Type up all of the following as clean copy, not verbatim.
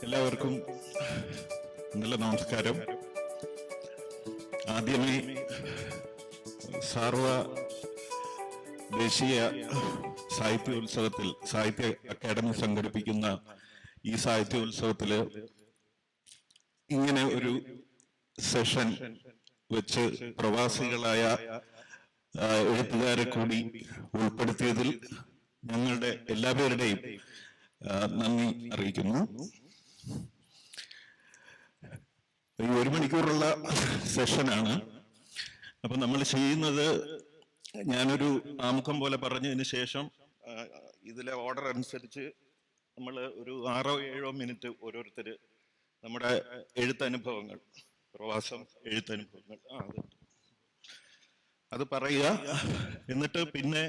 എല്ലാവർക്കും നല്ല നമസ്കാരം. ആദ്യമായി സാർവ ദേശീയ സാഹിത്യോത്സവത്തിൽ സാഹിത്യ അക്കാദമി സംഘടിപ്പിക്കുന്ന ഈ സാഹിത്യോത്സവത്തില് ഇങ്ങനെ ഒരു സെഷൻ വെച്ച് പ്രവാസികളായ എഴുത്തുകാരെ കൂടി ഉൾപ്പെടുത്തിയതിൽ ഞങ്ങളുടെ എല്ലാവരുടെയും നന്ദി അറിയിക്കുന്നു. ഈ 1 മണിക്കൂറുള്ള സെഷനാണ്. അപ്പൊ നമ്മൾ ചെയ്യുന്നത്, ഞാനൊരു ആമുഖം പോലെ പറഞ്ഞതിന് ശേഷം ഇതിലെ ഓർഡർ അനുസരിച്ച് നമ്മൾ ഒരു 6-7 മിനിറ്റ് ഓരോരുത്തർ നമ്മുടെ എഴുത്തനുഭവങ്ങൾ, പ്രവാസം എഴുത്തനുഭവങ്ങൾ അത് പറയുക. എന്നിട്ട് പിന്നെ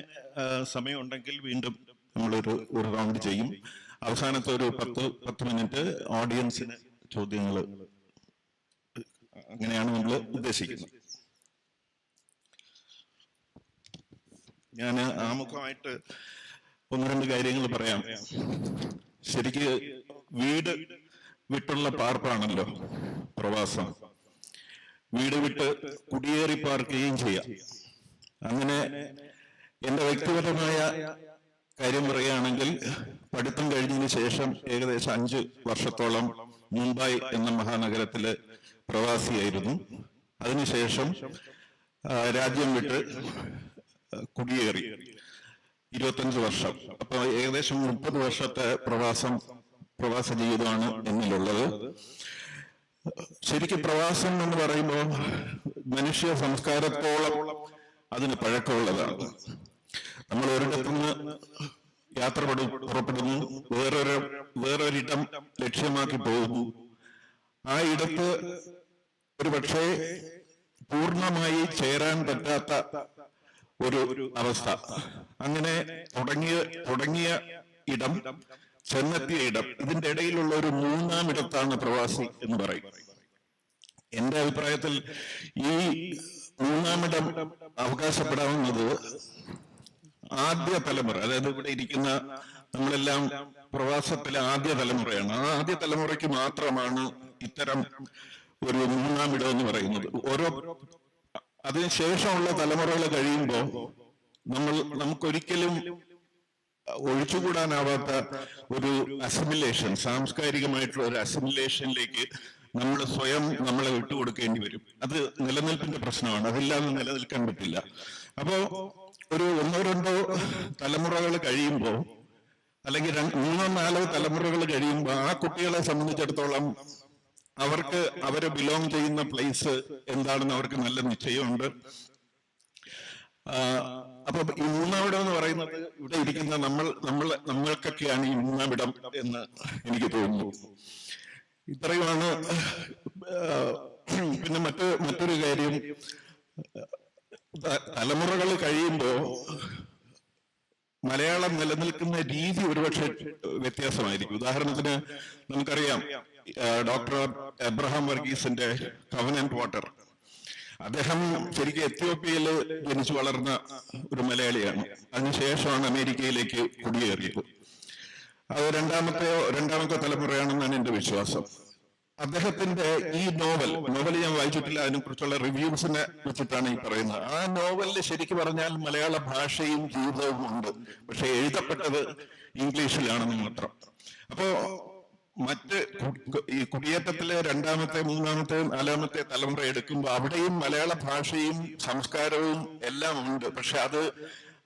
സമയമുണ്ടെങ്കിൽ വീണ്ടും നമ്മളൊരു റൗണ്ട് ചെയ്യും. അവസാനത്തെ ഒരു 10 മിനിറ്റ് ഓഡിയൻസിന് ചോദ്യങ്ങൾ. അങ്ങനെയാണ് നമ്മൾ ഉദ്ദേശിക്കുന്നത്. ഞാൻ ആമുഖമായിട്ട് 1-2 കാര്യങ്ങൾ പറയാം. ശരിക്ക് വീട് വിട്ടുള്ള പാർപ്പാണല്ലോ പ്രവാസം. വീട് വിട്ട് കുടിയേറി പാർക്കുകയും ചെയ്യാം. അങ്ങനെ എന്റെ വ്യക്തിപരമായ കാര്യം പറയുകയാണെങ്കിൽ, പഠിത്തം കഴിഞ്ഞതിന് ശേഷം ഏകദേശം 5 വർഷത്തോളം മുംബൈ എന്ന മഹാനഗരത്തില് പ്രവാസിയായിരുന്നു. അതിനുശേഷം രാജ്യം വിട്ട് കുടിയേറി 25 വർഷം. അപ്പൊ ഏകദേശം 30 വർഷത്തെ പ്രവാസ ജീവിതമാണ് എന്നിലുള്ളത്. ശരിക്കും പ്രവാസം എന്ന് പറയുമ്പോൾ മനുഷ്യ സംസ്കാരത്തോളം അതിന് പഴക്കമുള്ളതാണ്. നമ്മൾ ഒരിടത്തുനിന്ന് യാത്ര പുറപ്പെടുന്നു, വേറൊരിടം ലക്ഷ്യമാക്കി പോകുന്നു. ആ ഇടത്ത് ഒരു പക്ഷേ പൂർണ്ണമായി ചേരാൻ പറ്റാത്ത ഒരു അവസ്ഥ. അങ്ങനെ തുടങ്ങിയ ഇടം, ചെന്നെത്തിയ ഇടം, ഇതിന്റെ ഇടയിലുള്ള ഒരു 3-ാം ഇടത്താണ് പ്രവാസി എന്ന് പറയും. എന്റെ അഭിപ്രായത്തിൽ ഈ 3-ാം ഇടം അവകാശപ്പെടാവുന്നത് ആദ്യ തലമുറ, അതായത് ഇവിടെ ഇരിക്കുന്ന നമ്മളെല്ലാം പ്രവാസത്തിലെ ആദ്യ തലമുറയാണ്. ആ ആദ്യ തലമുറയ്ക്ക് മാത്രമാണ് ഇത്തരം ഒരു 3-ാം ഇടം എന്ന് പറയുന്നത്. അതിനുശേഷമുള്ള തലമുറകൾ കഴിയുമ്പോൾ നമുക്കൊരിക്കലും ഒഴിച്ചുകൂടാനാവാത്ത ഒരു അസിമിലേഷൻ, സാംസ്കാരികമായിട്ടുള്ള ഒരു അസിമിലേഷനിലേക്ക് നമ്മൾ സ്വയം നമ്മളെ വിട്ടുകൊടുക്കേണ്ടി വരും. അത് നിലനിൽപ്പിന്റെ പ്രശ്നമാണ്. അതില്ലാതെ നിലനിൽക്കാൻ പറ്റില്ല. അപ്പോ ഒരു 1-2 തലമുറകൾ കഴിയുമ്പോൾ, അല്ലെങ്കിൽ 3-4 തലമുറകൾ കഴിയുമ്പോൾ, ആ കുട്ടികളെ സംബന്ധിച്ചിടത്തോളം അവര് ബിലോങ് ചെയ്യുന്ന പ്ലേസ് എന്താണെന്ന് അവർക്ക് നല്ല നിശ്ചയമുണ്ട്. അപ്പൊ ഈ 3-ാം ഇടം എന്ന് പറയുന്നത് ഇവിടെ ഇരിക്കുന്ന നമ്മൾക്കൊക്കെയാണ് ഈ 3-ാം ഇടം എന്ന് എനിക്ക് തോന്നുന്നു. ഇത്രയുമാണ്. പിന്നെ മറ്റൊരു കാര്യം, തലമുറകൾ കഴിയുമ്പോ മലയാളം നിലനിൽക്കുന്ന രീതി ഒരുപക്ഷെ വ്യത്യാസമായിരിക്കും. ഉദാഹരണത്തിന് നമുക്കറിയാം, ഡോക്ടർ എബ്രഹാം വർഗീസിന്റെ കവനന്റ് വാട്ടർ, അദ്ദേഹം ശരിക്കും എത്യോപ്യയിൽ ജനിച്ചു വളർന്ന ഒരു മലയാളിയാണ്. അതിനുശേഷമാണ് അമേരിക്കയിലേക്ക് കുടിയേറിയത്. അത് രണ്ടാമത്തെ തലമുറയാണെന്നാണ് എന്റെ വിശ്വാസം. അദ്ദേഹത്തിന്റെ ഈ നോവൽ ഞാൻ വായിച്ചിട്ടില്ല, അതിനെക്കുറിച്ചുള്ള റിവ്യൂസിനെ വെച്ചിട്ടാണ് ഈ പറയുന്നത്. ആ നോവലിൽ ശരിക്കും പറഞ്ഞാൽ മലയാള ഭാഷയും ജീവിതവും ഉണ്ട്, പക്ഷെ എഴുതപ്പെട്ടത് ഇംഗ്ലീഷിലാണെന്ന് മാത്രം. അപ്പോ ഈ കുടിയേറ്റത്തിലെ 2-ാമത്തെ 3-ാമത്തെ 4-ാമത്തെ തലമുറ എടുക്കുമ്പോൾ അവിടെയും മലയാള ഭാഷയും സംസ്കാരവും എല്ലാം ഉണ്ട്. പക്ഷെ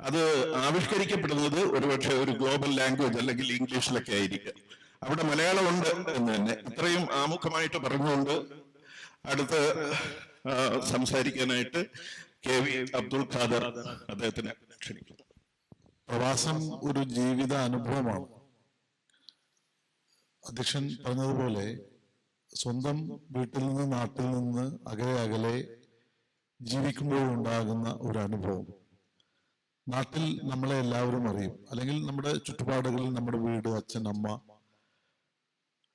അത് ആവിഷ്കരിക്കപ്പെടുന്നത് ഒരുപക്ഷെ ഒരു ഗ്ലോബൽ ലാംഗ്വേജ് അല്ലെങ്കിൽ ഇംഗ്ലീഷിലൊക്കെ ആയിരിക്കും. അവിടെ മലയാളം ഉണ്ട് എന്ന് തന്നെ. ഇത്രയും ആമുഖമായിട്ട് പറഞ്ഞുകൊണ്ട് അടുത്ത് സംസാരിക്കാനായിട്ട് KV അബ്ദുൽ ഖാദർ അദ്ദേഹത്തിനെ ക്ഷണിക്കുന്നു. പ്രവാസം ഒരു ജീവിത അനുഭവമാണ്. അധ്യക്ഷൻ പറഞ്ഞതുപോലെ സ്വന്തം വീട്ടിൽ നിന്ന്, നാട്ടിൽ നിന്ന് അകലെ ജീവിക്കുമ്പോഴുണ്ടാകുന്ന ഒരു അനുഭവം. നാട്ടിൽ നമ്മളെ എല്ലാവരും അറിയും, അല്ലെങ്കിൽ നമ്മുടെ ചുറ്റുപാടുകളിൽ നമ്മുടെ വീട്, അച്ഛൻ, അമ്മ,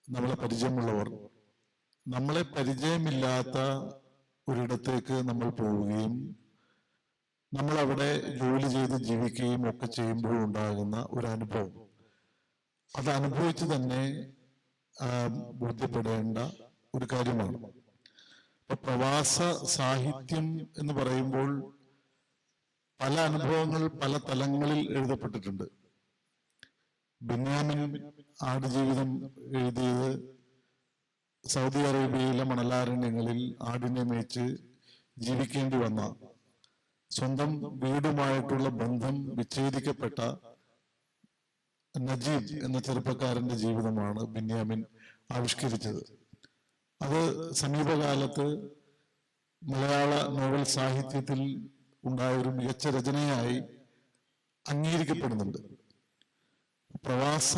നമ്മളെ പരിചയമുള്ളവർ. നമ്മളെ പരിചയമില്ലാത്ത ഒരിടത്തേക്ക് നമ്മൾ പോവുകയും നമ്മൾ അവിടെ ജോലി ചെയ്ത് ജീവിക്കുകയും ഒക്കെ ചെയ്യുമ്പോഴുണ്ടാകുന്ന ഒരു അനുഭവം, അത് അനുഭവിച്ച് തന്നെ ബോധ്യപ്പെടേണ്ട ഒരു കാര്യമാണ്. ഇപ്പൊ പ്രവാസ സാഹിത്യം എന്ന് പറയുമ്പോൾ പല അനുഭവങ്ങൾ പല തലങ്ങളിൽ എഴുതപ്പെട്ടിട്ടുണ്ട്. ബെന്യാമിൻ ആടുജീവിതം എഴുതിയത് സൗദി അറേബ്യയിലെ മണലാരണ്യങ്ങളിൽ ആടിനെ മേച്ച് ജീവിക്കേണ്ടി വന്ന, സ്വന്തം വീടുമായിട്ടുള്ള ബന്ധം വിച്ഛേദിക്കപ്പെട്ട നജീബ് എന്ന ചെറുപ്പക്കാരന്റെ ജീവിതമാണ് ബെന്യാമിൻ ആവിഷ്കരിച്ചത്. അത് സമീപകാലത്ത് മലയാള നോവൽ സാഹിത്യത്തിൽ ഉണ്ടായ ഒരു മികച്ച രചനയായി അംഗീകരിക്കപ്പെടുന്നുണ്ട്. പ്രവാസ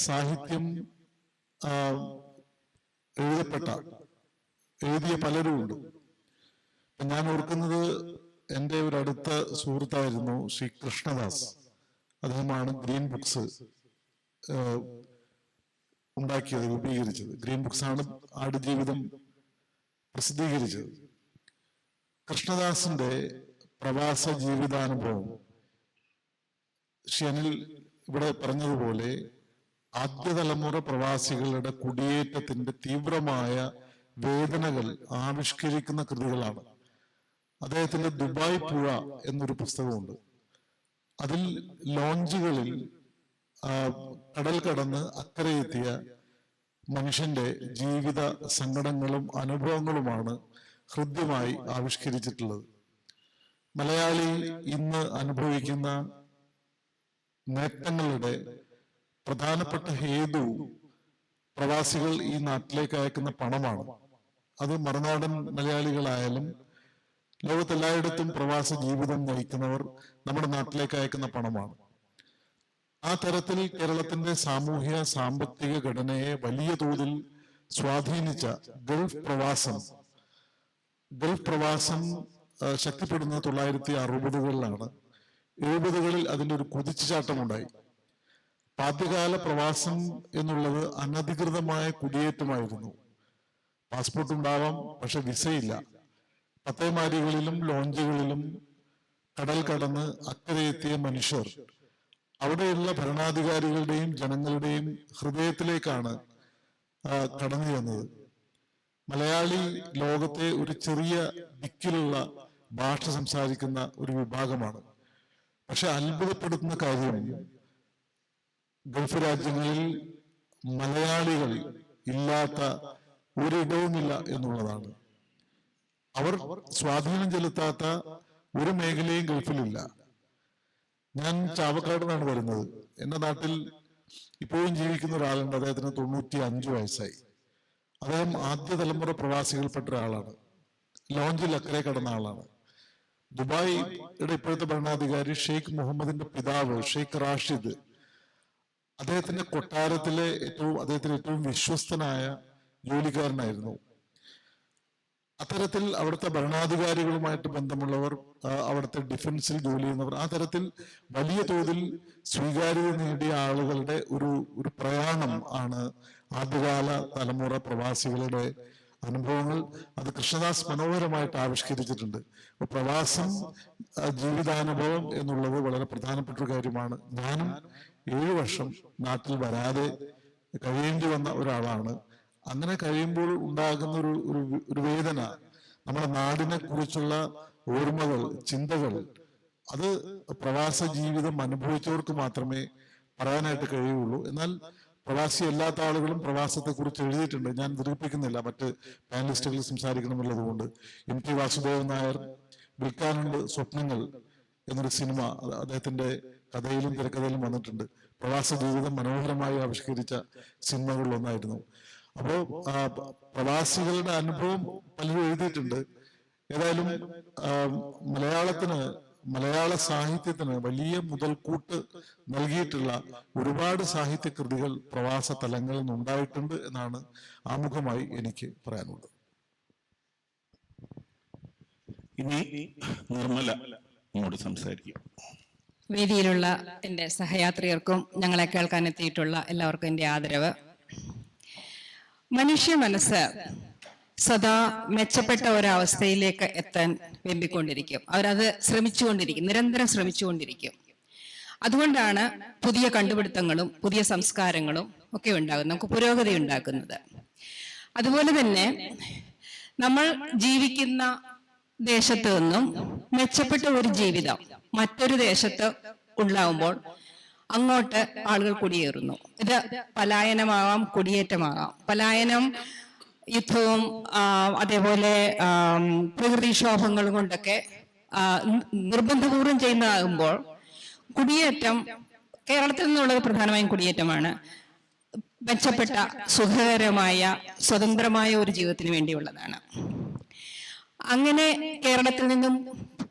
സാഹിത്യം എഴുതിയ പലരും ഉണ്ട്. ഞാൻ ഓർക്കുന്നത് എൻ്റെ ഒരു അടുത്ത സുഹൃത്തായിരുന്നു ശ്രീ കൃഷ്ണദാസ്. അദ്ദേഹമാണ് ഗ്രീൻ ബുക്സ് ഉണ്ടാക്കിയത്, രൂപീകരിച്ചത്. ഗ്രീൻ ബുക്സ് ആണ് ആടുജീവിതം പ്രസിദ്ധീകരിച്ചത്. കൃഷ്ണദാസിന്റെ പ്രവാസ ജീവിതാനുഭവം ശ്രീ അനിൽ ഇവിടെ പറഞ്ഞതുപോലെ ആദ്യ തലമുറ പ്രവാസികളുടെ കുടിയേറ്റത്തിന്റെ തീവ്രമായ വേദനകൾ ആവിഷ്കരിക്കുന്ന കൃതികളാണ്. അദ്ദേഹത്തിന്റെ ദുബായ് പുഴ എന്നൊരു പുസ്തകമുണ്ട്. അതിൽ ലോഞ്ചുകളിൽ കടൽ കടന്ന് അക്കരയെത്തിയ മനുഷ്യന്റെ ജീവിത സങ്കടങ്ങളും അനുഭവങ്ങളുമാണ് ഹൃദ്യമായി ആവിഷ്കരിച്ചിട്ടുള്ളത്. മലയാളി ഇന്ന് അനുഭവിക്കുന്ന നേട്ടങ്ങളുടെ പ്രധാനപ്പെട്ട ഹേതു പ്രവാസികൾ ഈ നാട്ടിലേക്ക് അയക്കുന്ന പണമാണ്. അത് മറുനാടൻ മലയാളികളായാലും ലോകത്തെല്ലായിടത്തും പ്രവാസ ജീവിതം നയിക്കുന്നവർ നമ്മുടെ നാട്ടിലേക്ക് അയക്കുന്ന പണമാണ്. ആ തരത്തിൽ കേരളത്തിന്റെ സാമൂഹ്യ സാമ്പത്തിക ഘടനയെ വലിയ തോതിൽ സ്വാധീനിച്ച ഗൾഫ് പ്രവാസം ശക്തിപ്പെടുന്നത് 1960കളിലാണ്. 70കളിൽ അതിന്റെ ഒരു കുതിച്ചുചാട്ടമുണ്ടായി. ആദ്യകാല പ്രവാസം എന്നുള്ളത് അനധികൃതമായ കുടിയേറ്റമായിരുന്നു. പാസ്പോർട്ട് ഉണ്ടാവാം, പക്ഷെ വിസയില്ല. പത്തേമാരികളിലും ലോഞ്ചുകളിലും കടൽ കടന്ന് അക്കരയെത്തിയ മനുഷ്യർ അവിടെയുള്ള ഭരണാധികാരികളുടെയും ജനങ്ങളുടെയും ഹൃദയത്തിലേക്കാണ് കടന്നു ചെന്നത്. മലയാളി ലോകത്തെ ഒരു ചെറിയ ദിക്കിലുള്ള ഭാഷ സംസാരിക്കുന്ന ഒരു വിഭാഗമാണ്. പക്ഷെ അത്ഭുതപ്പെടുത്തുന്ന കാര്യം ഗൾഫ് രാജ്യങ്ങളിൽ മലയാളികൾ ഇല്ലാത്ത ഒരിടവുമില്ല എന്നുള്ളതാണ്. അവർ സ്വാധീനം ചെലുത്താത്ത ഒരു മേഖലയും ഗൾഫിലില്ല. ഞാൻ ചാവക്കാട് നിന്നാണ് വരുന്നത്. എന്റെ നാട്ടിൽ ഇപ്പോഴും ജീവിക്കുന്ന ഒരാളുണ്ട്. അദ്ദേഹത്തിന് 95 വയസ്സായി. അദ്ദേഹം ആദ്യ തലമുറ പ്രവാസികൾപ്പെട്ട ഒരാളാണ്. ലോഞ്ചിൽ അക്കരെ കടന്ന ആളാണ്. ദുബായിയുടെ ഇപ്പോഴത്തെ ഭരണാധികാരി ഷെയ്ഖ് മുഹമ്മദിന്റെ പിതാവ് ഷെയ്ഖ് റാഷിദ് അദ്ദേഹത്തിന്റെ കൊട്ടാരത്തിലെ അദ്ദേഹത്തിന് ഏറ്റവും വിശ്വസ്തനായ ജോലിക്കാരനായിരുന്നു. അത്തരത്തിൽ അവിടുത്തെ ഭരണാധികാരികളുമായിട്ട് ബന്ധമുള്ളവർ, അവിടുത്തെ ഡിഫൻസിൽ ജോലി ചെയ്യുന്നവർ, ആ തരത്തിൽ വലിയ തോതിൽ സ്വീകാര്യത നേടിയ ആളുകളുടെ ഒരു പ്രയാണം ആണ് ആദ്യകാല തലമുറ പ്രവാസികളുടെ അനുഭവങ്ങൾ. അത് കൃഷ്ണദാസ് മനോഹരമായിട്ട് ആവിഷ്കരിച്ചിട്ടുണ്ട്. അപ്പൊ പ്രവാസം ജീവിതാനുഭവം എന്നുള്ളത് വളരെ പ്രധാനപ്പെട്ട ഒരു കാര്യമാണ്. ഞാനും 7 വർഷം നാട്ടിൽ വരാതെ കഴിയേണ്ടി വന്ന ഒരാളാണ്. അങ്ങനെ കഴിയുമ്പോൾ ഉണ്ടാകുന്ന ഒരു വേദന, നമ്മുടെ നാടിനെ കുറിച്ചുള്ള ഓർമ്മകൾ, ചിന്തകൾ, അത് പ്രവാസ ജീവിതം അനുഭവിച്ചവർക്ക് മാത്രമേ പറയാനായിട്ട് കഴിയുള്ളൂ. എന്നാൽ പ്രവാസി അല്ലാത്ത ആളുകളും പ്രവാസത്തെ കുറിച്ച് എഴുതിയിട്ടുണ്ട്. ഞാൻ ദീർഘിപ്പിക്കുന്നില്ല, മറ്റ് പാനലിസ്റ്റുകൾ സംസാരിക്കണമെന്നുള്ളത് കൊണ്ട്. MT വാസുദേവൻ നായർ വിൽക്കാനുണ്ട് സ്വപ്നങ്ങൾ എന്നൊരു സിനിമ അദ്ദേഹത്തിന്റെ കഥയിലും തിരക്കഥയിലും വന്നിട്ടുണ്ട്. പ്രവാസ ജീവിതം മനോഹരമായി ആവിഷ്കരിച്ച സിനിമകളിൽ ഒന്നായിരുന്നു. അപ്പോ പ്രവാസികളുടെ അനുഭവം പലരും എഴുതിയിട്ടുണ്ട്. ഏതായാലും മലയാള സാഹിത്യത്തിന് വലിയ മുതൽക്കൂട്ട് നൽകിയിട്ടുള്ള ഒരുപാട് സാഹിത്യ കൃതികൾ പ്രവാസ തലങ്ങളിൽ നിന്നുണ്ടായിട്ടുണ്ട് എന്നാണ് ആമുഖമായി എനിക്ക് പറയാനുള്ളത്. ഇനി നിർമ്മല നമ്മോട് സംസാരിക്കും. വേദിയിലുള്ള എൻ്റെ സഹയാത്രികർക്കും ഞങ്ങളെ കേൾക്കാനെത്തിയിട്ടുള്ള എല്ലാവർക്കും എൻ്റെ ആദരവ്. മനുഷ്യ മനസ്സ് സദാ മെച്ചപ്പെട്ട ഒരവസ്ഥയിലേക്ക് എത്താൻ വെമ്പിക്കൊണ്ടിരിക്കും. അവരത് ശ്രമിച്ചുകൊണ്ടിരിക്കും, നിരന്തരം ശ്രമിച്ചുകൊണ്ടിരിക്കും. അതുകൊണ്ടാണ് പുതിയ കണ്ടുപിടുത്തങ്ങളും പുതിയ സംസ്കാരങ്ങളും ഒക്കെ ഉണ്ടാകുന്നത്, നമുക്ക് പുരോഗതി ഉണ്ടാക്കുന്നത്. അതുപോലെ തന്നെ നമ്മൾ ജീവിക്കുന്ന ദേശത്ത് നിന്നും മെച്ചപ്പെട്ട ഒരു ജീവിതം മറ്റൊരു ദേശത്ത് ഉണ്ടാവുമ്പോൾ അങ്ങോട്ട് ആളുകൾ കുടിയേറുന്നു. ഇത് പലായനമാകാം, കുടിയേറ്റമാകാം. പലായനം യുദ്ധവും അതേപോലെ പ്രകൃതിക്ഷോഭങ്ങളും കൊണ്ടൊക്കെ നിർബന്ധപൂർവം ചെയ്യുന്നതാകുമ്പോൾ കുടിയേറ്റം കേരളത്തിൽ നിന്നുള്ളത് പ്രധാനമായും കുടിയേറ്റമാണ്. മെച്ചപ്പെട്ട സുഖകരമായ സ്വതന്ത്രമായ ഒരു ജീവിതത്തിന് വേണ്ടിയുള്ളതാണ്. അങ്ങനെ കേരളത്തിൽ നിന്നും